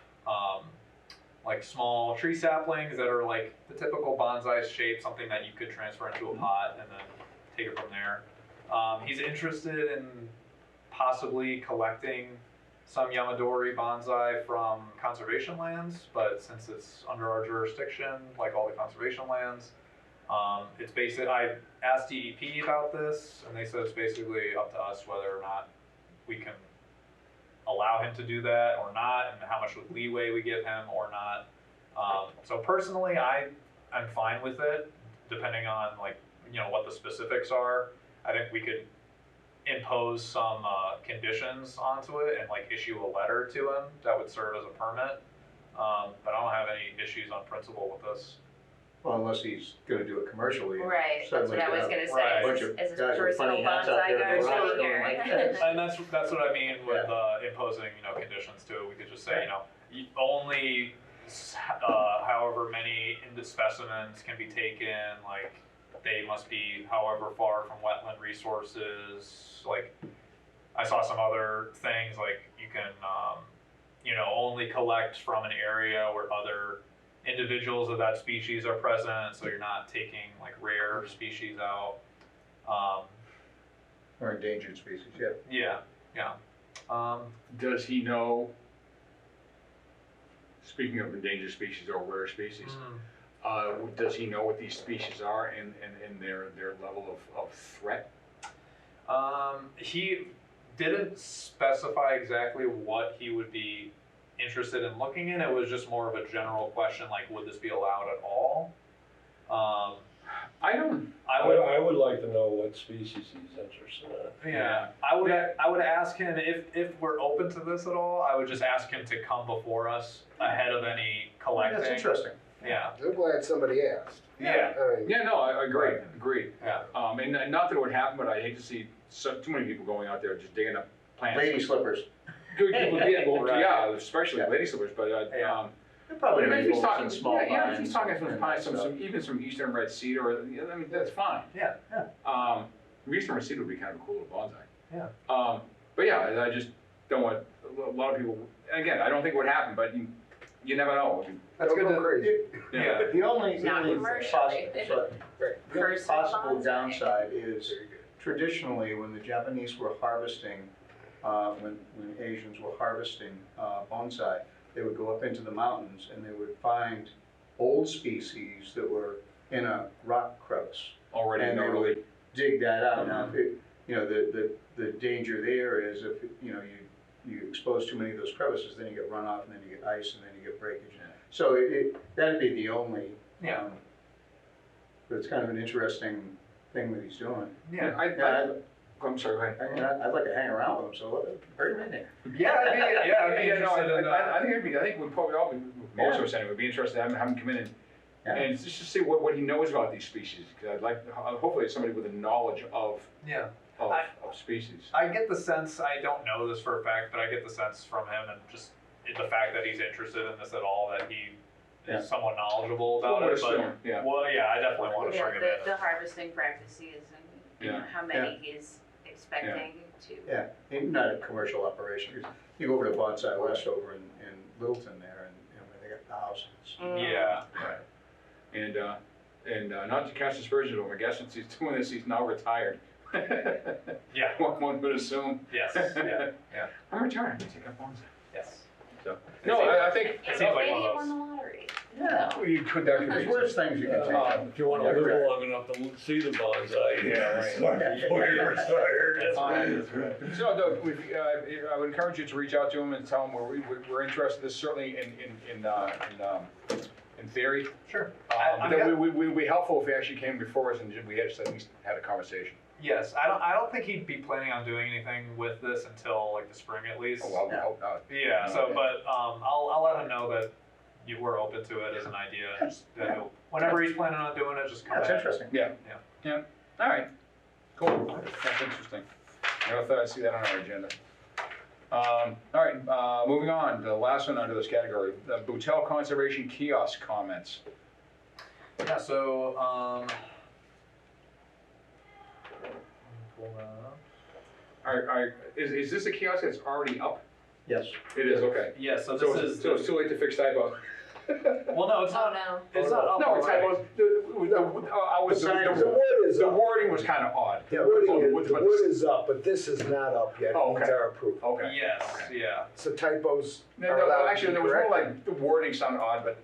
like small tree saplings that are like the typical bonsai shape, something that you could transfer into a pot and then take it from there. He's interested in possibly collecting some Yamadori bonsai from conservation lands, but since it's under our jurisdiction, like all the conservation lands, it's basically, I asked DEP about this, and they said it's basically up to us whether or not we can allow him to do that or not, and how much leeway we give him or not. So personally, I'm fine with it, depending on what the specifics are. I think we could impose some conditions onto it and issue a letter to him that would serve as a permit. But I don't have any issues on principle with this. Well, unless he's gonna do it commercially. Right, that's what I was gonna Right. say, Bunch of as a guys with funny personal hats out bonsai there in garden the garage sitting going like here. this. And that's what I mean with imposing, conditions to it. We could just say, only however many specimens can be taken, like they must be however far from wetland resources. Like I saw some other things like you can, only collect from an area where other individuals of that species are present, so you're not taking like rare species out. Or endangered species, yeah. Yeah. Does he know, speaking of endangered species or rare species, does he know what these species are and their level of threat? He didn't specify exactly what he would be interested in looking in. It was just more of a general question, like, would this be allowed at all? I would like to know what species he's interested in. Yeah, I would ask him if we're open to this at all. I would just ask him to come before us ahead of any collecting. That's interesting. Yeah. I'm glad somebody asked. Yeah. I mean, Yeah, no, I agree, agreed. Yeah. And not that it would happen, but I hate to see too many people going out there just digging up plants. Lady slippers. Good, well, Right. yeah, especially Yeah. lady slippers, but, Yeah. They're probably if gonna he's be talking, some small if he's pines talking and some pines, stuff. even some eastern red cedar, I mean, that's fine. Yeah. Eastern red cedar would be kind of a cool little bonsai. Yeah. But yeah, I just don't want, a lot of people, again, I don't think it would happen, but you never know. That's don't good go to. crazy. Yeah. The only Not commercially. Personal possible bonsai. downside is Very good. traditionally, when the Japanese were harvesting, when Asians were harvesting bonsai, they would go up into the mountains and they would find old species that were in a rock crevice. Already, And no, they really. would dig that out. Now, if it, the danger there is if, you expose too many of those crevices, then you get runoff and then you get ice and then you get breakage. So that'd be the only, Yeah. but it's kind of an interesting thing that he's doing. Yeah. I'm sorry, go ahead. I mean, I'd like to hang around with him, so bring him in there. Yeah. I'd be Yeah, no, interested in, I think we'd probably all be, most of us anyway, would be interested in having him come in and just to see what he knows about these species. 'Cause I'd like, hopefully it's somebody with a knowledge of species. I get the sense, I don't know this for a fact, but I get the sense from him and just the fact that he's interested in this at all, that he is somewhat knowledgeable about Well, it. But, yeah. well, yeah, I definitely want to Yeah, bring him in. the harvesting practices and how many he's expecting to. Yeah, not a commercial operation. You go over to Bonsai West over in Littleton there, and they got thousands. Yeah. Right. And not to cast aspersions on him, I guess since he's doing this, he's now retired. Yeah. One would assume. Yes. Yeah. I'm retired, I take up bonsai. Yes. So, no, I think. It seems like Maybe one he of won those. the lottery. Yeah. Well, you could, that could There's be. worse things you can take. If you want to live long enough to see the bonsai. Yeah, right. Before you're retired. So, Doug, I would encourage you to reach out to him and tell him we're interested, this certainly in theory. Sure. But then we would be helpful if he actually came before us and we had just at least had a conversation. Yes, I don't think he'd be planning on doing anything with this until like the spring at least. Oh, well, I hope not. Yeah. So, but I'll let him know that you were open to it as an idea. Just that whenever he's planning on doing it, just come That's back. interesting. Yeah. All right. Cool. That's interesting. I thought I'd see that on our agenda. All right. Moving on. The last one under this category: the Boutel Conservation Kiosk comments. Yeah. So. Pull that up. Is this a kiosk that's already up? Yes. It is, okay. Yeah. So So this is. so it's too late to fix typo. Well, no, it's Oh, not. no. It's not up No, it's already. typos. The wood is The up. wording was kind of odd. The wood is up, but this is not up yet. Oh, okay. It's our approval. Okay. Yes. Okay. Yeah. So typos No, are allowed to actually, be there was more corrected. like the wording sounded odd, but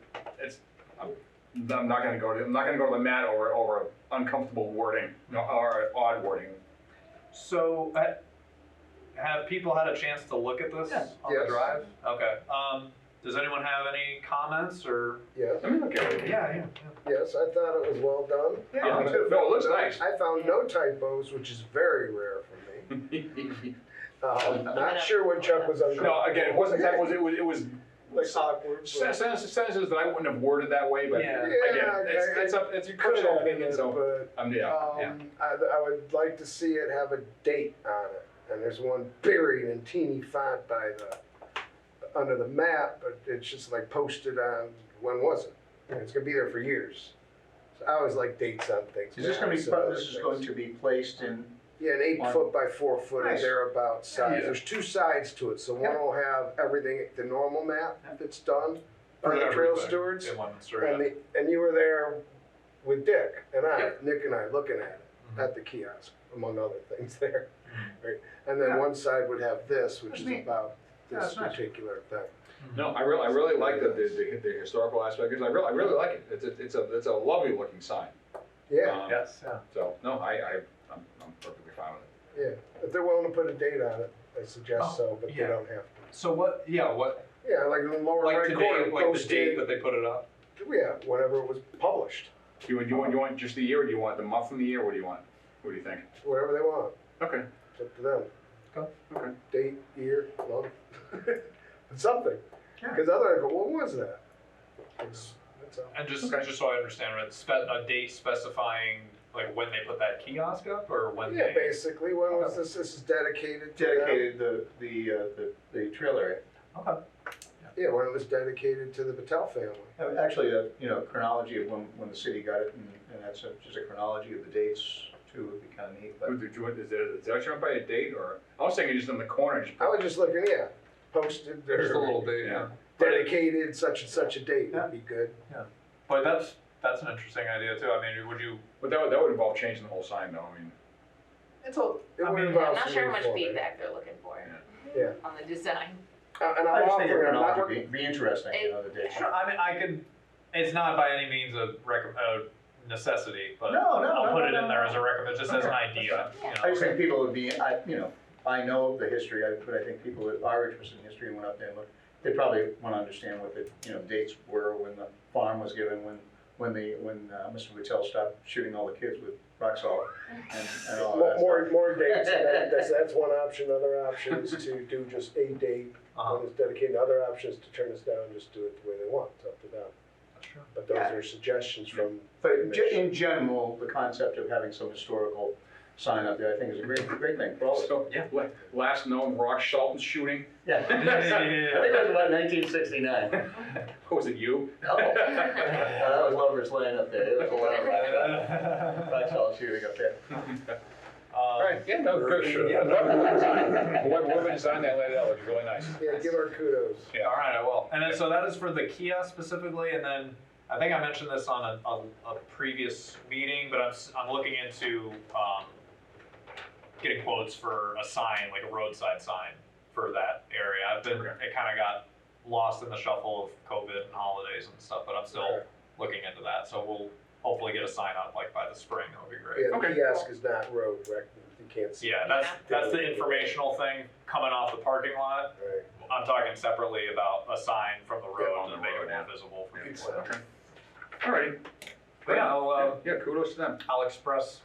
I'm not gonna go to the mat over uncomfortable wording or odd wording. So, have people had a chance to look at this on the Yes. drive? Okay. Does anyone have any comments or? Yes, Let me look at it. Yeah. yes, I thought it was well done. Yeah, no, it looks nice. I found no typos, which is very rare for me. Not sure when Chuck was uncomfortable. No, again, it wasn't typos. It like awkward. but- sentences that I wouldn't have worded that way, but Yeah. again, it's your personal opinion, so, But, yeah. I would like to see it have a date on it, and there's one buried in teeny font by under the map, but it's just like posted on, when was it? And it's gonna be there for years. So I always like dates on things. Is this gonna be, maps and other this is things. going to be placed in, Yeah, an 8 foot by 4 foot or Nice. thereabout size. Yeah. There's two sides to it, so one will have everything, the normal map that's done by For the trail everything stewards. in Leominster, And yeah. and you were there with Dick and I, Yep. Nick and I, looking at it, Mhm. at the kiosk, among other things there. Mhm. Right, and then Yeah. one side would have this, which That's is neat. about Yeah, this that's nice. particular thing. No, I really like the historical aspect, because I really like it. It's a lovely looking sign. Yeah, Yes, yeah. So, no, I'm perfectly fine with it. yeah, if they're willing to put a date on it, I suggest Oh, so, but they yeah. don't have to. So what, Yeah, like in the lower like right corner, today, like the posted, date that they put it up? yeah, whenever it was published, Do you want just the year, or do you want the month and the year, what do you want? What do you think? whatever they want, Okay, it's up to them. okay. Date, year, month, something. Yeah. Because otherwise, I go, what was that? That's all. And just so I understand, right, a date specifying like when they put that kiosk up, or when Yeah, they? basically, when was this is dedicated to them. dedicated the trail area. Okay. Yeah, when it was dedicated to the Patel family. Actually, chronology of when the city got it, and that's just a chronology of the dates too, would be kind of neat, but. Is that you by a date, or, I was thinking just in the corner, just. I was just looking, yeah, posted, Just a little or date, Yeah. dedicated such and such a date Yeah. would be good. But that's an interesting idea too. I mean, would you? But that would involve changing the whole sign, though, I mean. It's a. It I would mean, involve I'm not some sure how much reform. feedback they're looking for Yeah, on the design. and I I'm just think a offering, I'm not chronology working. would be interesting, the dates. Sure, I mean, I could. It's not by any means a necessity, but No, I'll put it no, in there no. as a recommend, just as an idea. You know? I just think people would be, I know the history, but I think people that are interested in history and went up there and looked, they probably wanna understand what the, dates were when the farm was given, when Mr. Patel stopped shooting all the kids with rock salt and all that stuff. More dates, and that's one option. Other option is to do just a date Uh-huh. when it's dedicated. Other options to turn us down and just do it the way they want. It's up to them. Sure. But those are suggestions from. But in general, the concept of having some historical sign up there, I think is a great thing for all of us. So, Yeah. last known rock salt shooting, Yeah. I think it was about 1969. was it you? No, that was Lover's Lane up there. It was a lot of rock salt shooting up there. All right, yeah, no, good. Yeah. Whoever designed that, laid it out, looks really nice. Yeah, give our kudos. Yeah, all right, I will. And then, so that is for the kiosk specifically, and then I think I mentioned this on a previous meeting, but I'm looking into getting quotes for a sign, like a roadside sign for that area. It kind of got lost in the shuffle of COVID and holidays and stuff, but I'm still Okay. looking into that. So we'll hopefully get a sign up like by the spring. That would be great. Yeah, the Okay. kiosk is not road, right? You can't see. Yeah, that's the informational thing coming off the parking lot. Right. I'm talking separately about a sign from the road on to the make road, it yeah. more visible for Yeah, people. okay. All right. But yeah, Yeah, kudos to them. I'll express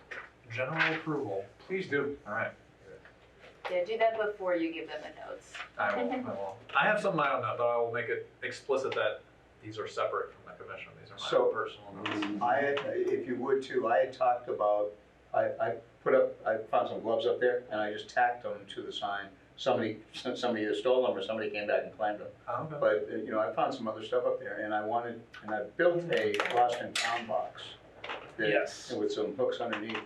general approval. Please do. All right. Yeah, do that before you give them the notes. I will. I have some of my own notes, but I will make it explicit that these are separate from the commission. These are my So- own personal notes. I had, if you would too, I had talked about, I found some gloves up there and I just tacked them to the sign. Somebody either stole them or somebody came back and claimed them. Oh, okay. But, I found some other stuff up there and I built a lost and found box. that- Yes. With some hooks underneath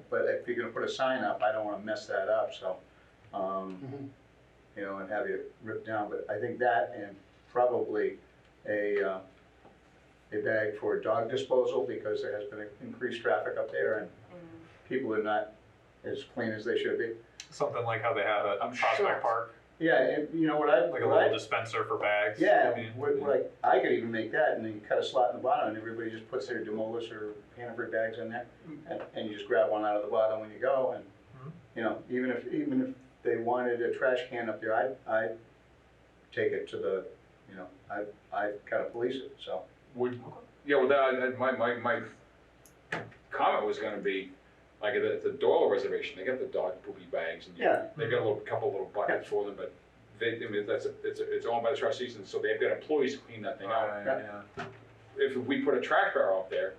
but if you're gonna put a sign up, I don't wanna mess that up, so, and have you ripped down, but I think that and probably a bag for dog disposal, because there has been increased traffic up there and people are not as clean as they should be. Something like how they have at I'm Prospect shocked. Park, Yeah, and you know what I, like a little dispenser for bags. yeah, I mean, I could even make that and then you cut a slot in the bottom and everybody just puts their Demolus or Hannaford bags in there. And you just grab one out of the bottom when you go and, even if they wanted a trash can up there, I'd take it to the, I kind of police it, so. My comment was gonna be, like at the Doyle reservation, they got the dog poopy bags and Yeah. they got couple little buckets for them, but I mean, it's owned by the trustees, and so they've got employees to clean that thing out. Yeah. If we put a trash barrel up there,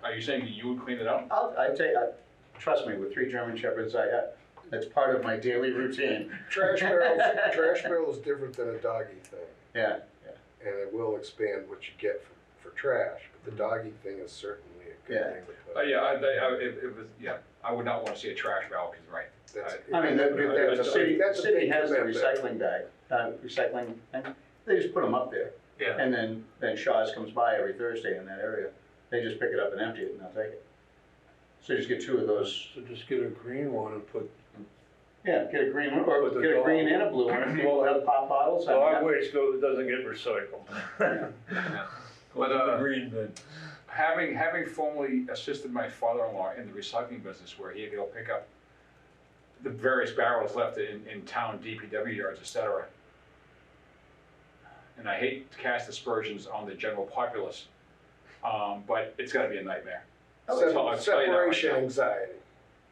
are you saying that you would clean it out? Trust me, with 3 German Shepherds, that's part of my daily routine. Trash barrel is different than a doggy thing, Yeah, and it will expand what you get for trash, but the doggy thing is certainly a good Yeah. thing to put. It was, I would not want to see a trash barrel, because, right. That's- I mean, the city that's a city big has the commitment. recycling bag, recycling thing, they just put them up there. Yeah. And then Shaw's comes by every Thursday in that area, they just pick it up and empty it and they'll take it. So just get 2 of those, So just get a green one and put yeah, get a green one, or With the get a dog. green and a blue one, people have pop bottles. and- dog waste it doesn't get recycled. Yeah. But But, the green bin. Having formerly assisted my father-in-law in the recycling business, where he had to go pick up the various barrels left in town DPW yards, et cetera. And I hate to cast aspersions on the general populace, but it's gotta be a nightmare. I'll tell you that right Separation now. anxiety.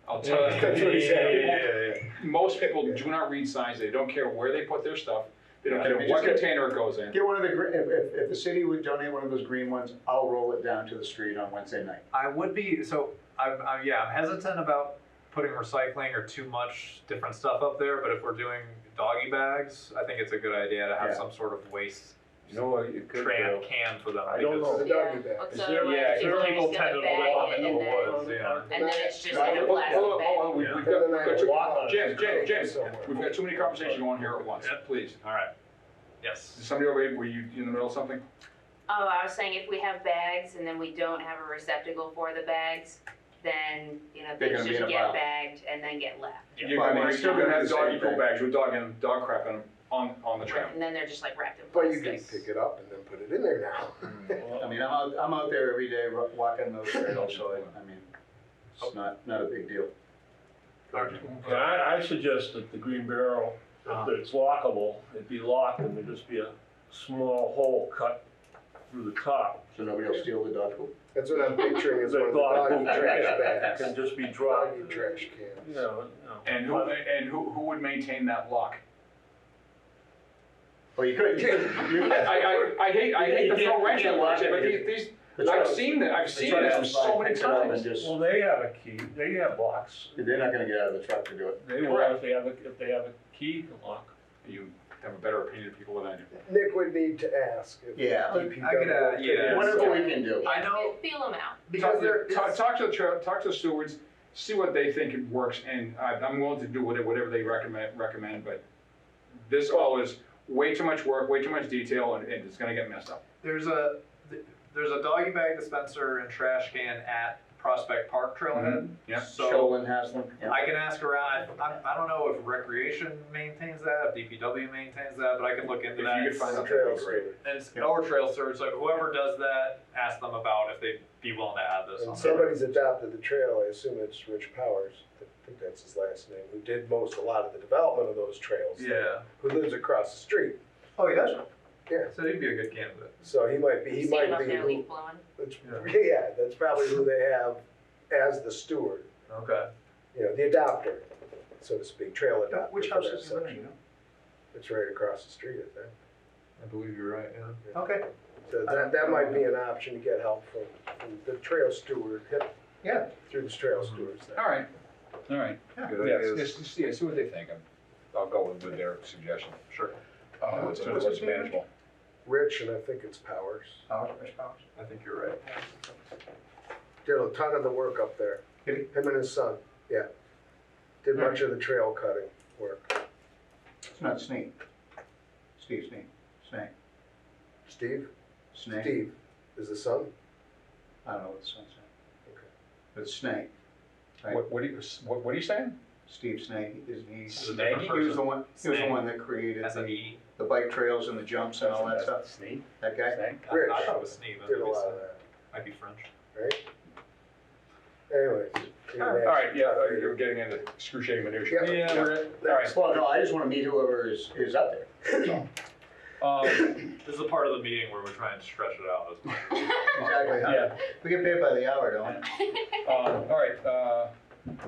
I'll tell you. That's what he said. Most people do not read signs, they don't care where they put their stuff, they don't Yeah, care they what just get- container it goes in. Get one of the, if the city would donate one of those green ones, I'll roll it down to the street on Wednesday night. I would be, so I'm hesitant about putting recycling or too much different stuff up there, but if we're doing doggy bags, I think it's a good idea to have Yeah. some sort of waste You know what, you could can do. for them. I don't because- The know. doggy bag. Well, Is so there- otherwise yeah, people are people just tend gonna to bag walk it in the and then, woods, yeah. and then it's just No, like a hold- plastic hold bag. on, we've Yeah. got, Then we've I got took two- it James, out. James, we've got too many conversations going here at once, please. All right. Yes. Is somebody over here, were you in the middle of something? Oh, I was saying if we have bags and then we don't have a receptacle for the bags, then, They're they gonna be just in a get pile. bagged and then get left. You're Well, I mean, gonna, it's still you're gonna gonna have be the doggy same poop thing. bags with dog crap in them on the trail. And then they're just like wrapped in But you plastic. can pick it up and then put it in there now. I mean, I'm out there every day walking those trails, so I mean, it's not a big deal. Yeah, I suggest that the green barrel, if it's lockable, it'd be locked and there'd just be a small hole cut through the top. So nobody will steal the dog food? That's what I'm picturing is one of the dog doggy trash can bags. just be dropped. Doggy trash cans. You know. And who would maintain that lock? Well, you could, I hate to throw wrench in lock it, but it. these, The I've trust- seen that, I've the seen trust this is fine, so many picks it up and times. just- Well, they have a key, they have locks. They're not gonna get out of the truck to do it. They will, if they have a key to lock. You have a better opinion of people than I do. Nick would need to ask if Yeah. DPW I could, yeah. Whatever we can do. I know- Feel them out. Because there is. Talk to the stewards, see what they think it works, and I'm willing to do whatever they recommend, but this all is way too much work, way too much detail, and it's gonna get messed up. There's a doggy bag dispenser and trash can at Prospect Park Trailhead. Yeah. So Sholin has them. Yeah. I can ask around. I don't know if Recreation maintains that, if DPW maintains that, but I can look into If that. you could find out, trail that'd be great. storage. And it's our trail search, so whoever does that, ask them about if they'd be willing to add this on. And somebody's adopted the trail, I assume it's Rich Powers, I think that's his last name, who did a lot of the development of those trails. Yeah. Who lives across the street. Oh, he does? Yeah. So he'd be a good candidate. So he might be, See them up there leaf blowing. yeah, that's probably who they have as the steward, Okay. you know, the adopter, so to speak, trail adopter. Which for house that is he living section. in? It's right across the street, I think. I believe you're right, yeah. Okay. So that might be an option to get help from the trail steward, Yeah. through the trail stewards there. All right. Good Yeah, ideas. just see what they think. I'll go with their suggestion. Sure. What's What's his name? manageable. Rich, and I think it's Powers. Rich Powers. I think you're right. Did a ton of the work up there. Did Him and his son, yeah. Did Hmm. much of the trail cutting work. It's not Snake. Steve Snake. Snake. Steve? Snake. Steve is the son? I don't know what the son's name. Okay. But it's Snake. Right. What are you saying? Steve Snake, isn't he? Snake? He was the one, he was the Snake. one that created That's an the, E. the bike trails and the jumps and all that stuff. Sneak. That guy? Rich. I thought it was Steve. Did a lot of that, Might be French. right? Anyways. All right, yeah, you're getting into excruciating minutia. Yeah. All right. Well, no, I just wanna meet whoever is up there. That's all. This is a part of the meeting where we're trying to stretch it out. Exactly. Yeah. We get paid by the hour, don't we? All right,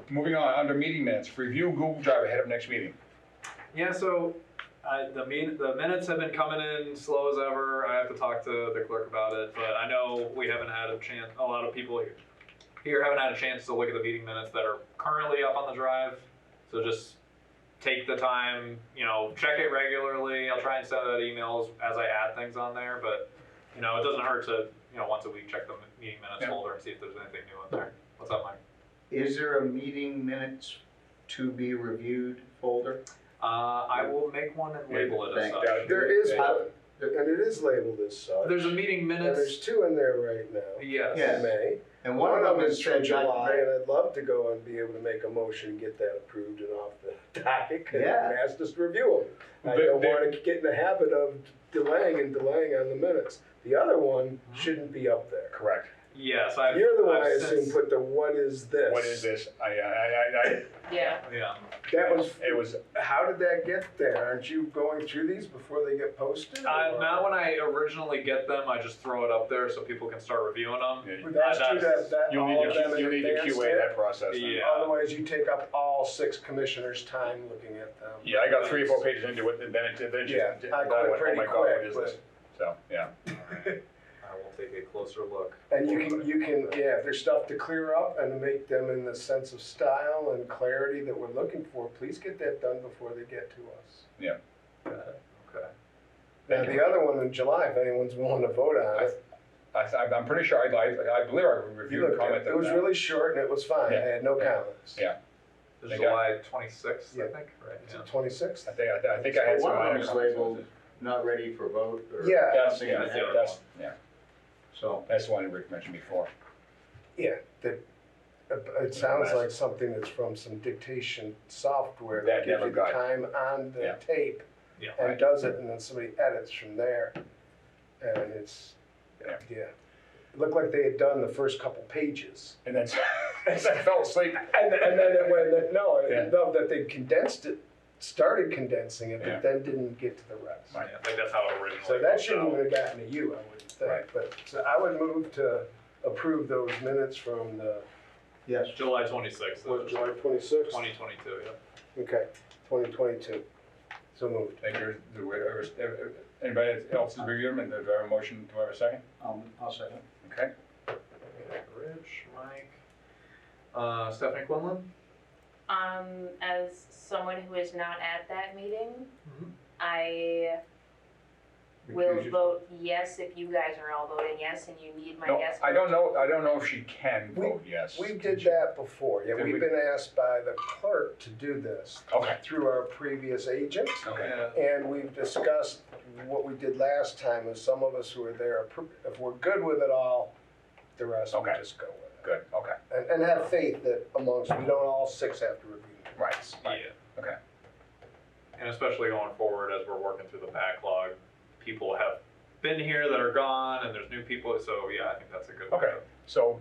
moving on, under meeting minutes, review Google Drive ahead of next meeting. Yeah, so The minutes have been coming in slow as ever. I have to talk to the clerk about it, but I know we haven't had a chance, a lot of people here haven't had a chance to look at the meeting minutes that are currently up on the drive. So just take the time, check it regularly. I'll try and send out emails as I add things on there, but it doesn't hurt to, once a week check the meeting minutes folder and see if there's anything new in there. What's up, Mike? Is there a meeting minutes to be reviewed folder? I will make one and label it as Thank such. There is one, and it is labeled as such. There's a meeting And minutes. there's two in there right now. Yes. Yeah. In May. And one of them is from said July, July. and I'd love to go and be able to make a motion and get that approved and off the docket, and Yeah. ask us to review them. I But don't there- wanna get in the habit of delaying on the minutes. The other one shouldn't be up there. Correct. Yes, You're the one, I've I assume, since- put the what is this? What is this? Yeah. Yeah. That was, It was, how did that get there? Aren't you going through these before they get posted? or- Not when I originally get them. I just throw it up there so people can start reviewing them. We've asked you that you'll all need of them to, in you'll need to advance QA there? that process. then. Yeah. Otherwise, you take up all 6 commissioners' time looking at them. Yeah, I got 3 or 4 pages into it, and then Yeah, just, I quit pretty oh my God, quick, what is this? So, yeah. I will take a closer look. And you can, yeah, if there's stuff to clear up and to make them in the sense of style and clarity that we're looking for, please get that done before they get to us. Okay. And the other one in July, if anyone's willing to vote on it. I'm pretty sure, I believe I You reviewed the looked comment. at it, it was really short and it was fine, I Yeah. had no comments. Yeah. This is They got- July 26th, Yeah. I think, right? Is Yeah. it 26th? I think I had some One of them minor is comments. labeled not ready for vote or. Yeah. That's, something yeah, like that. yeah, So, that's the one Rick mentioned before. Yeah, it sounds like something that's from some dictation software That that gives never you the got- time on Yeah. the tape Yeah. and does it, and then somebody edits from there. And it's, Yeah. yeah. It looked like they had done the first couple pages. And then, I fell asleep. And then it went, no, Yeah. that they condensed it, started condensing it, Yeah. but then didn't get to the rest. Right. I think that's how it originally. So that goes shouldn't out. even have gotten to you, I wouldn't think. Right. But, so I would move to approve those minutes from the, yes. July 26th. what, July 26th? 2022, yeah. Okay, 2022. So moved. Thank you. Anybody else has reviewed them, and do I have a motion, do I have a second? I'll second. Okay. Rich, Mike, Stephanie Quinlan? As someone who is not at that meeting, Mhm. I will Recuse yourself. vote yes if you guys are all voting yes and you need my No, yes. I don't know if she can We- vote yes. We did that before, yeah, Did we've we? been asked by the clerk to do this Okay, through our previous agent. okay. Yeah. And we've discussed what we did last time, is some of us who were there, if we're good with it all, the rest will Okay. just go with it. Good, okay. And have faith that amongst, we don't all 6 have to review. Right, Yeah. right, okay. And especially going forward as we're working through the backlog, people have been here that are gone and there's new people, so yeah, I think that's a good way. Okay, so,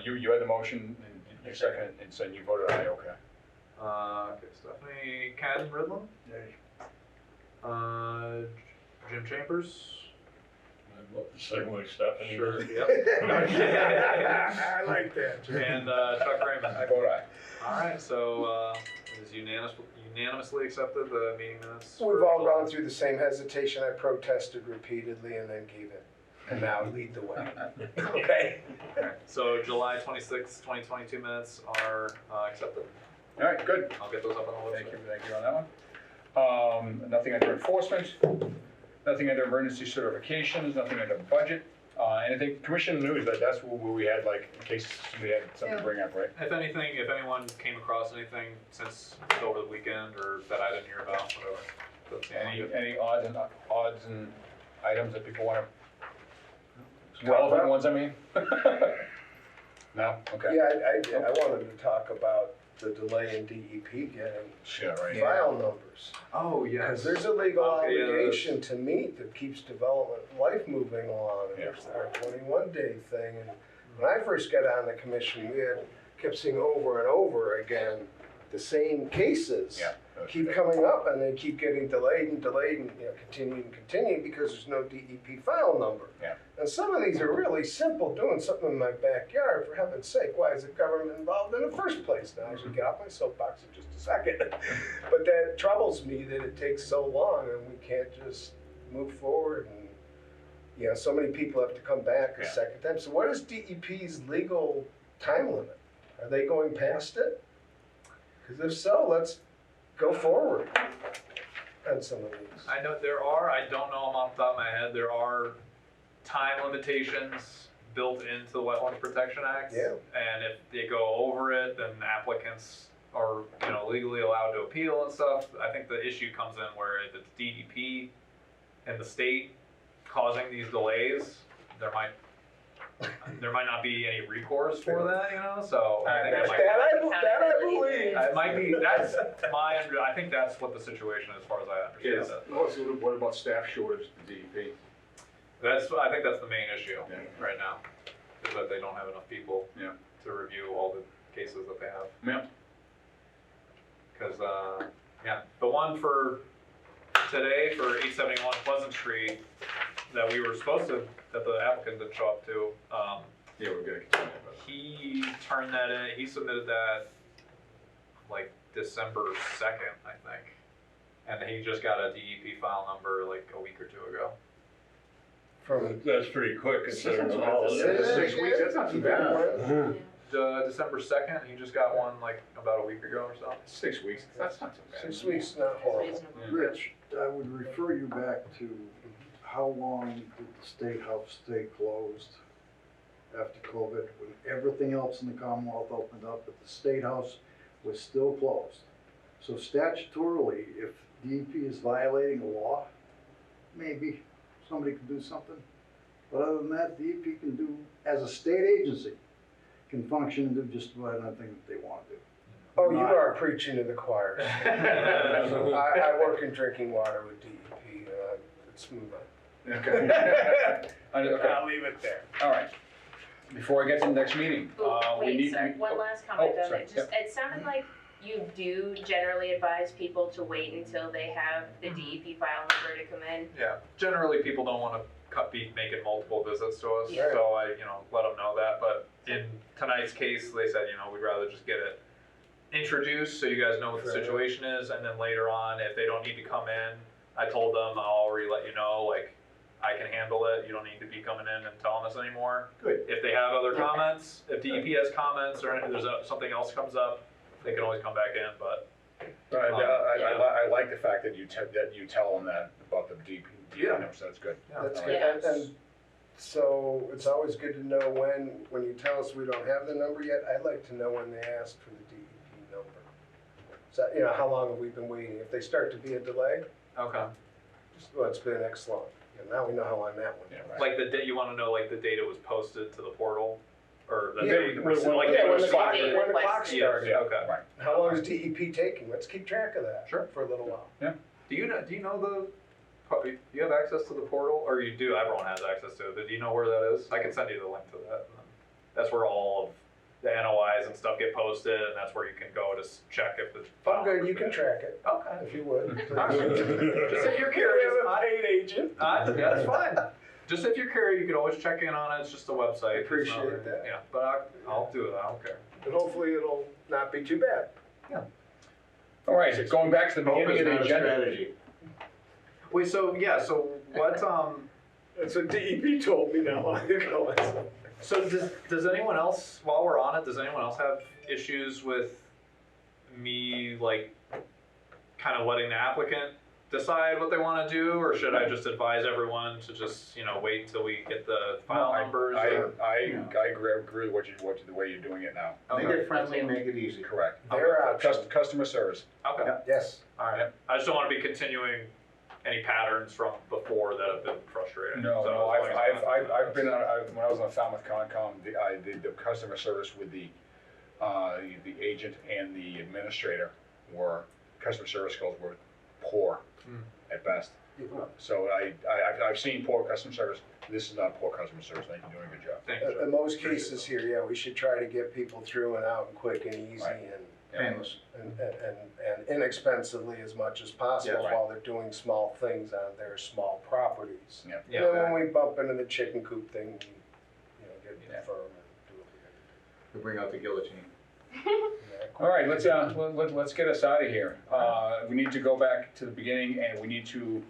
you had the motion, and you seconded, and so you voted aye, okay. Okay, Stephanie, Ken Ridlin, Jim Chambers. Same way Stephanie. Sure, yep. I like that. And Chuck Raymond. I vote aye. All right, so it is unanimously accepted the meeting minutes. We've all gone through the same hesitation, I protested repeatedly and then gave in, and now lead the way. Okay? Okay, so July 26th, 2022 minutes are accepted. All right, good. I'll get those up on the website. Thank you on that one. Nothing under enforcement, nothing under emergency certifications, nothing under budget. Anything, commission news, that's where we had, like, in case somebody had something to bring up, right? If anything, if anyone came across anything since over the weekend or that I didn't hear about, whatever. That's the only good. Any odds and items that people want to, relevant ones, I mean? No, okay. Yeah, I wanted to talk about the delay in DEP getting Yeah, right. file numbers. Oh, Because there's a legal Yeah. obligation to meet that keeps development life moving along. And Yeah. there's our 21-day thing. And when I first got on the commission, we kept seeing over and over again the same cases. Yeah, keep coming up, and they keep getting delayed and delayed and, continuing because there's no DEP file number. Yeah. And some of these are really simple, doing something in my backyard, for heaven's sake, why is the government involved in the first place? Now, I should get off my soapbox in just a second. But that troubles me that it takes so long and we can't just move forward, and, so many people have to come back a second time. So what is DEP's legal time limit? Are they going past it? Because if so, let's go forward on some of these. I know there are, I don't know them off the top of my head, there are time limitations built into the Wetlands Protection Act. Yeah. And if they go over it, then applicants are, legally allowed to appeal and stuff. I think the issue comes in where if it's DEP and the state causing these delays, there might not be any recourse for that, so I think That I believe. it might be, that's I think that's what the situation is, as far as I understand it. What about staff shortage at the DEP? I think that's the main issue Yeah. right now, is that they don't have enough people Yeah. to review all the cases that they have. Yeah. Because, the one for today for 871 Pleasant Street that we were supposed to, that the applicant didn't show up to, Yeah, we're gonna continue, but. he turned that in, he submitted that like December 2nd, I think. And he just got a DEP file number like a week or two ago. That's pretty quick considering the holidays. 6 weeks, that's not too bad. December 2nd, he just got one like about a week ago or so. 6 weeks, that's not too bad. 6 weeks, not horrible. Reasonable. Rich, I would refer you back to how long did the State House stay closed after COVID, when everything else in the Commonwealth opened up, but the State House was still closed. So statutorily, if DEP is violating a law, maybe somebody can do something. But other than that, DEP can do, as a state agency, can function and do just about anything that they want to do. Oh, you are preaching to the choir. I work in drinking water with DEP, let's move on. Okay. Okay, I'll leave it there. all right. Before I get to the next meeting, we Wait, need. sorry, one last comment on sorry, it. It sounded like you do generally advise people to wait until they have the DEP file number to come in. Yeah, generally people don't want to be making multiple visits to us, Yeah. so I, let them know that. But in tonight's case, they said, we'd rather just get it introduced so you guys know what the situation is, and then later on, if they don't need to come in, I told them I'll already let you know, like, I can handle it. You don't need to be coming in and telling us anymore. Good. If they have other comments, if DEP has comments, or if there's something else comes up, they can always come back in. But I like the fact that you tell them that about the DEP numbers, that's good. That's All good, right. and so it's always good to know when you tell us we don't have the number yet, I'd like to know when they ask for the DEP number. So, how long have we been waiting? If they start to be a delay, okay, it's been X long. Now we know how long that one. Yeah, right. like the date, you want to know like the date it was posted to the portal, or the Yeah, date when the clock Yes, starts. yeah, okay. Right. How long is DEP taking? Let's keep track of that. Sure. For a little while. Do you know do you have access to the portal, or you do? Everyone has access to it. But do you know where that is? I can send you the link to that. And then that's where all of the NOIs and stuff get posted, and that's where you can go to check if the. Oh, good. You can track it Okay. if you would. Just if you're curious, paid agent. yeah, that's fine. Just if you're curious, you can always check in on it. It's just a website. It's Appreciate not- that. Yeah, but I'll do it. I don't care. And hopefully it'll not be too bad. All right, going back to the Hope beginning is of the not a agenda. strategy. Wait, so what That's what DEP told me not long ago. So does anyone else, while we're on it, does anyone else have issues with me, like, kind of letting the applicant decide what they want to do, or should I just advise everyone to just, wait until we get the file numbers? I agree with the way you're doing it now. Make it friendly, make it easy. Correct. Their option. Customer service. Okay, Yes. all right. I just don't want to be continuing any patterns from before that have been frustrating. No, So no, as long as it's not- I've been on, when I was on Falmouth Concom, the customer service with the agent and the administrator customer service skills were poor at best. So I've seen poor customer service. This is not poor customer service. I think you're doing a good job. Thank you. In most cases here, we should try to get people through and out and quick and easy Right. and painless. and inexpensively as much as possible Yeah. while they're doing small things on their small properties. Yeah. And then when we bump into the chicken coop thing, we, get Yeah. firm and do what we gotta We bring out the guillotine. do. Yeah, All right, let's get us out of here. We need to go back to the beginning, and we need to,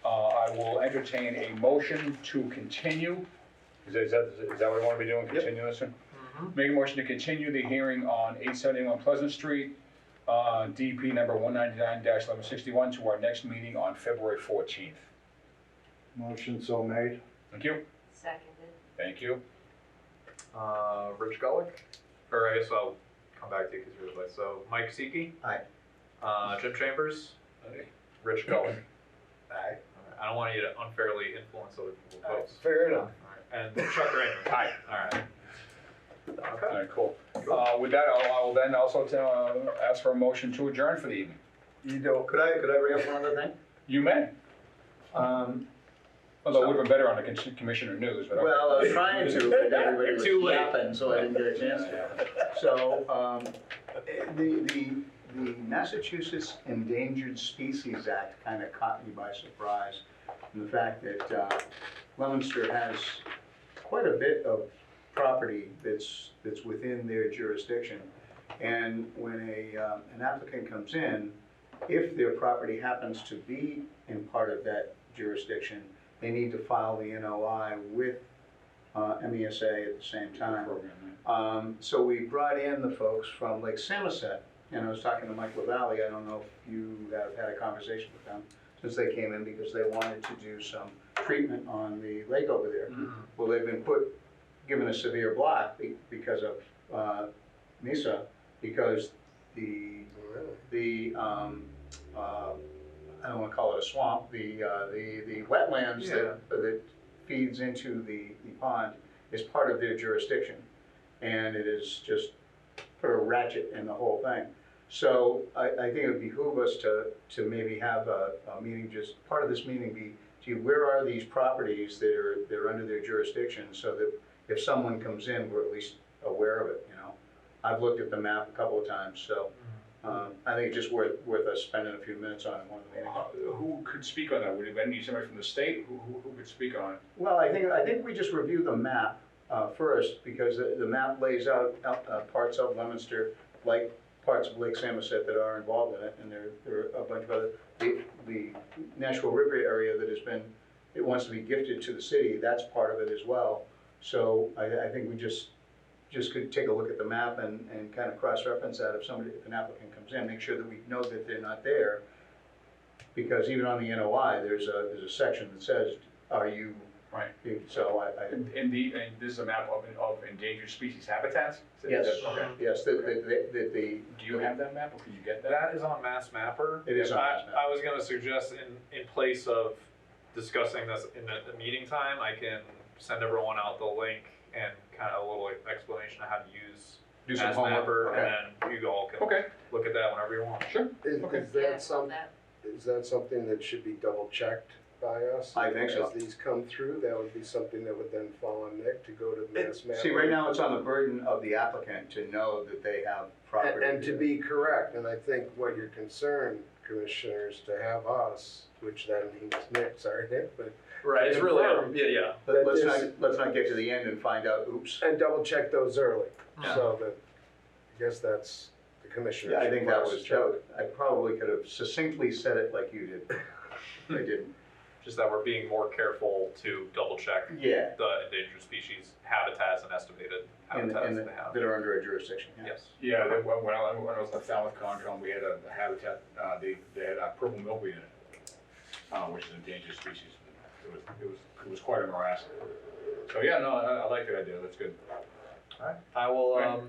I will entertain a motion to continue. Is that what I want to be doing, continue this one? Make a motion to continue the hearing on 871 Pleasant Street, DP number 199-1161 to our next meeting on February 14th. Motion so made. Thank you, Seconded. thank you. Rich Gullick, or I guess I'll come back to you because you're the place. So Mike Siki. Aye. Jim Chambers. Okay. Rich Gullick. Aye. I don't want you to unfairly influence other people's votes. Fair enough. All right. And Chuck Raymond. Aye. All right. All Okay. right, cool. With that, I will then also ask for a motion to adjourn for the evening. You don't, Could I bring up one other thing? You may, Um, although it would have been better on the commissioner news, but. okay. Well, I was trying to, but everybody was Too late. yapping, so I didn't get a chance to. So, the Massachusetts Endangered Species Act kind of caught me by surprise. In the fact that Leominster has quite a bit of property that's within their jurisdiction. And when an applicant comes in, if their property happens to be in part of that jurisdiction, they need to file the NOI with MESA at the same time. So we brought in the folks from Lake Samoset, and I was talking to Mike LaValle. I don't know if you have had a conversation with them since they came in, because they wanted to do some treatment on the lake over there. Well, they've been given a severe block because of MESA, because the I don't want to call it a swamp, the wetlands that feeds into the pond is part of their jurisdiction. And it is just put a ratchet in the whole thing. So I think it would behoove us to maybe have a meeting, just part of this meeting be, gee, where are these properties that are under their jurisdiction, so that if someone comes in, we're at least aware of it, I've looked at the map a couple of times, so I think it's just worth us spending a few minutes on it one of the meetings. Who could speak on that? Would it be somebody from the state? Who could speak on it? Well, I think we just review the map first, because the map lays out parts of Leominster, like parts of Lake Samoset that are involved in it, and there are a bunch of other, the Nashua River area that it wants to be gifted to the city, that's part of it as well. So I think we just could take a look at the map and kind of cross-reference that if an applicant comes in, make sure that we know that they're not there. Because even on the NOI, there's a section that says, are you? Right. So And this is a map of endangered species habitats? Yes, Okay. yes, Do you have that map, or can you get that? That is on Mass Mapper. It is on Mass Mapper. I was going to suggest in place of discussing this in the meeting time, I can send everyone out the link and kind of a little explanation of how to use do some Mass homework. Mapper, Okay. and then you all can Okay, look at that whenever you want. sure. is Yeah, is that something that should be double checked by us? I think so. As these come through, that would be something that would then fall on Nick to go to Mass Mapper. See, right now, it's on the burden of the applicant to know that they have property. And to be correct, and I think what you're concerned, commissioners, to have us, which then means Nick, sorry Nick, but. Right, it's really, yeah. But that let's not get to the end and find out, oops. And double check those early, Yeah. so that, I guess that's the commissioner's. Yeah, I think that was, request. I probably could have succinctly said it like you did. I didn't. Just that we're being more careful to double check Yeah, the endangered species habitats and estimated and habitats they have. that are under a jurisdiction, yeah. Yes. Yeah, when I was at Falmouth Concom, we had a habitat, they had a purple milkweed in it, which is an endangered species. It was quite a morass. So yeah, no, I like that idea, that's good. Alright, I will, Right.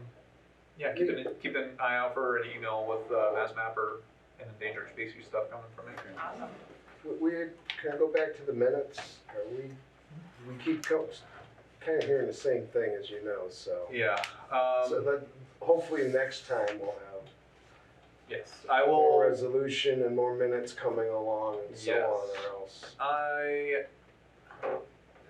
keep an eye out for an email with Mass Mapper and endangered species stuff coming from me. Awesome. Can I go back to the minutes? We keep kind of hearing the same thing, as you know, so. Yeah, So that, hopefully next time we'll have yes, I more will, resolution and more minutes coming along and so Yes. on, or else.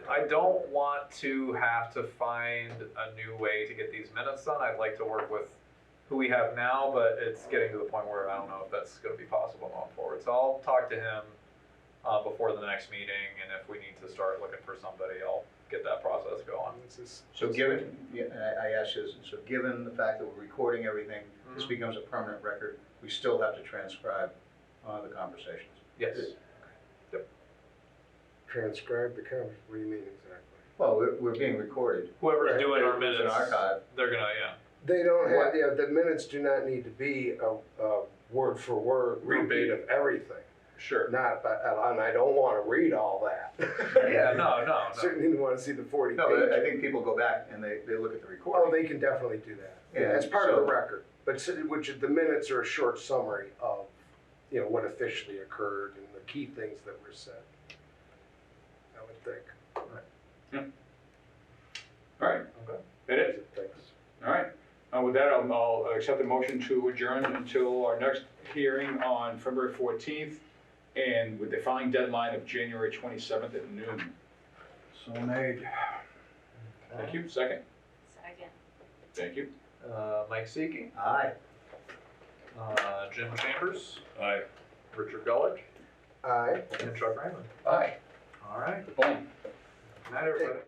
I don't want to have to find a new way to get these minutes done. I'd like to work with who we have now, but it's getting to the point where I don't know if that's gonna be possible going forward. So I'll talk to him before the next meeting, and if we need to start looking for somebody, I'll get that process going. So given, yeah, I asked you this, so given the fact that we're recording everything, this becomes a permanent record, we still have to transcribe the conversations. Yes. Transcribe the conversation, what do you mean exactly? Well, we're being recorded. Whoever's doing our It's minutes, an archive. they're gonna, yeah. They don't have, yeah, the minutes do not need to be a word for word repeat of everything. Sure. Not, and I don't wanna read all that. Yeah, no. Certainly didn't wanna see the 40 No, but I pages. think people go back and they look at the Oh, recording. they can definitely do that. Yeah, Yeah, as part of the so- record, but which the minutes are a short summary of, you know, what officially occurred and the key things that were said. I would think. All right, Okay. that it? Thanks. All right. With that, I'll accept the motion to adjourn until our next hearing on February 14th, and with the filing deadline of January 27th at noon. So made. Thank you. Second? Second. Thank you. Mike Seeking, Aye. Jim Chambers, Aye. Richard Gullick, Aye. and Chuck Raymond. Aye. All right. Boom. Good night, everybody.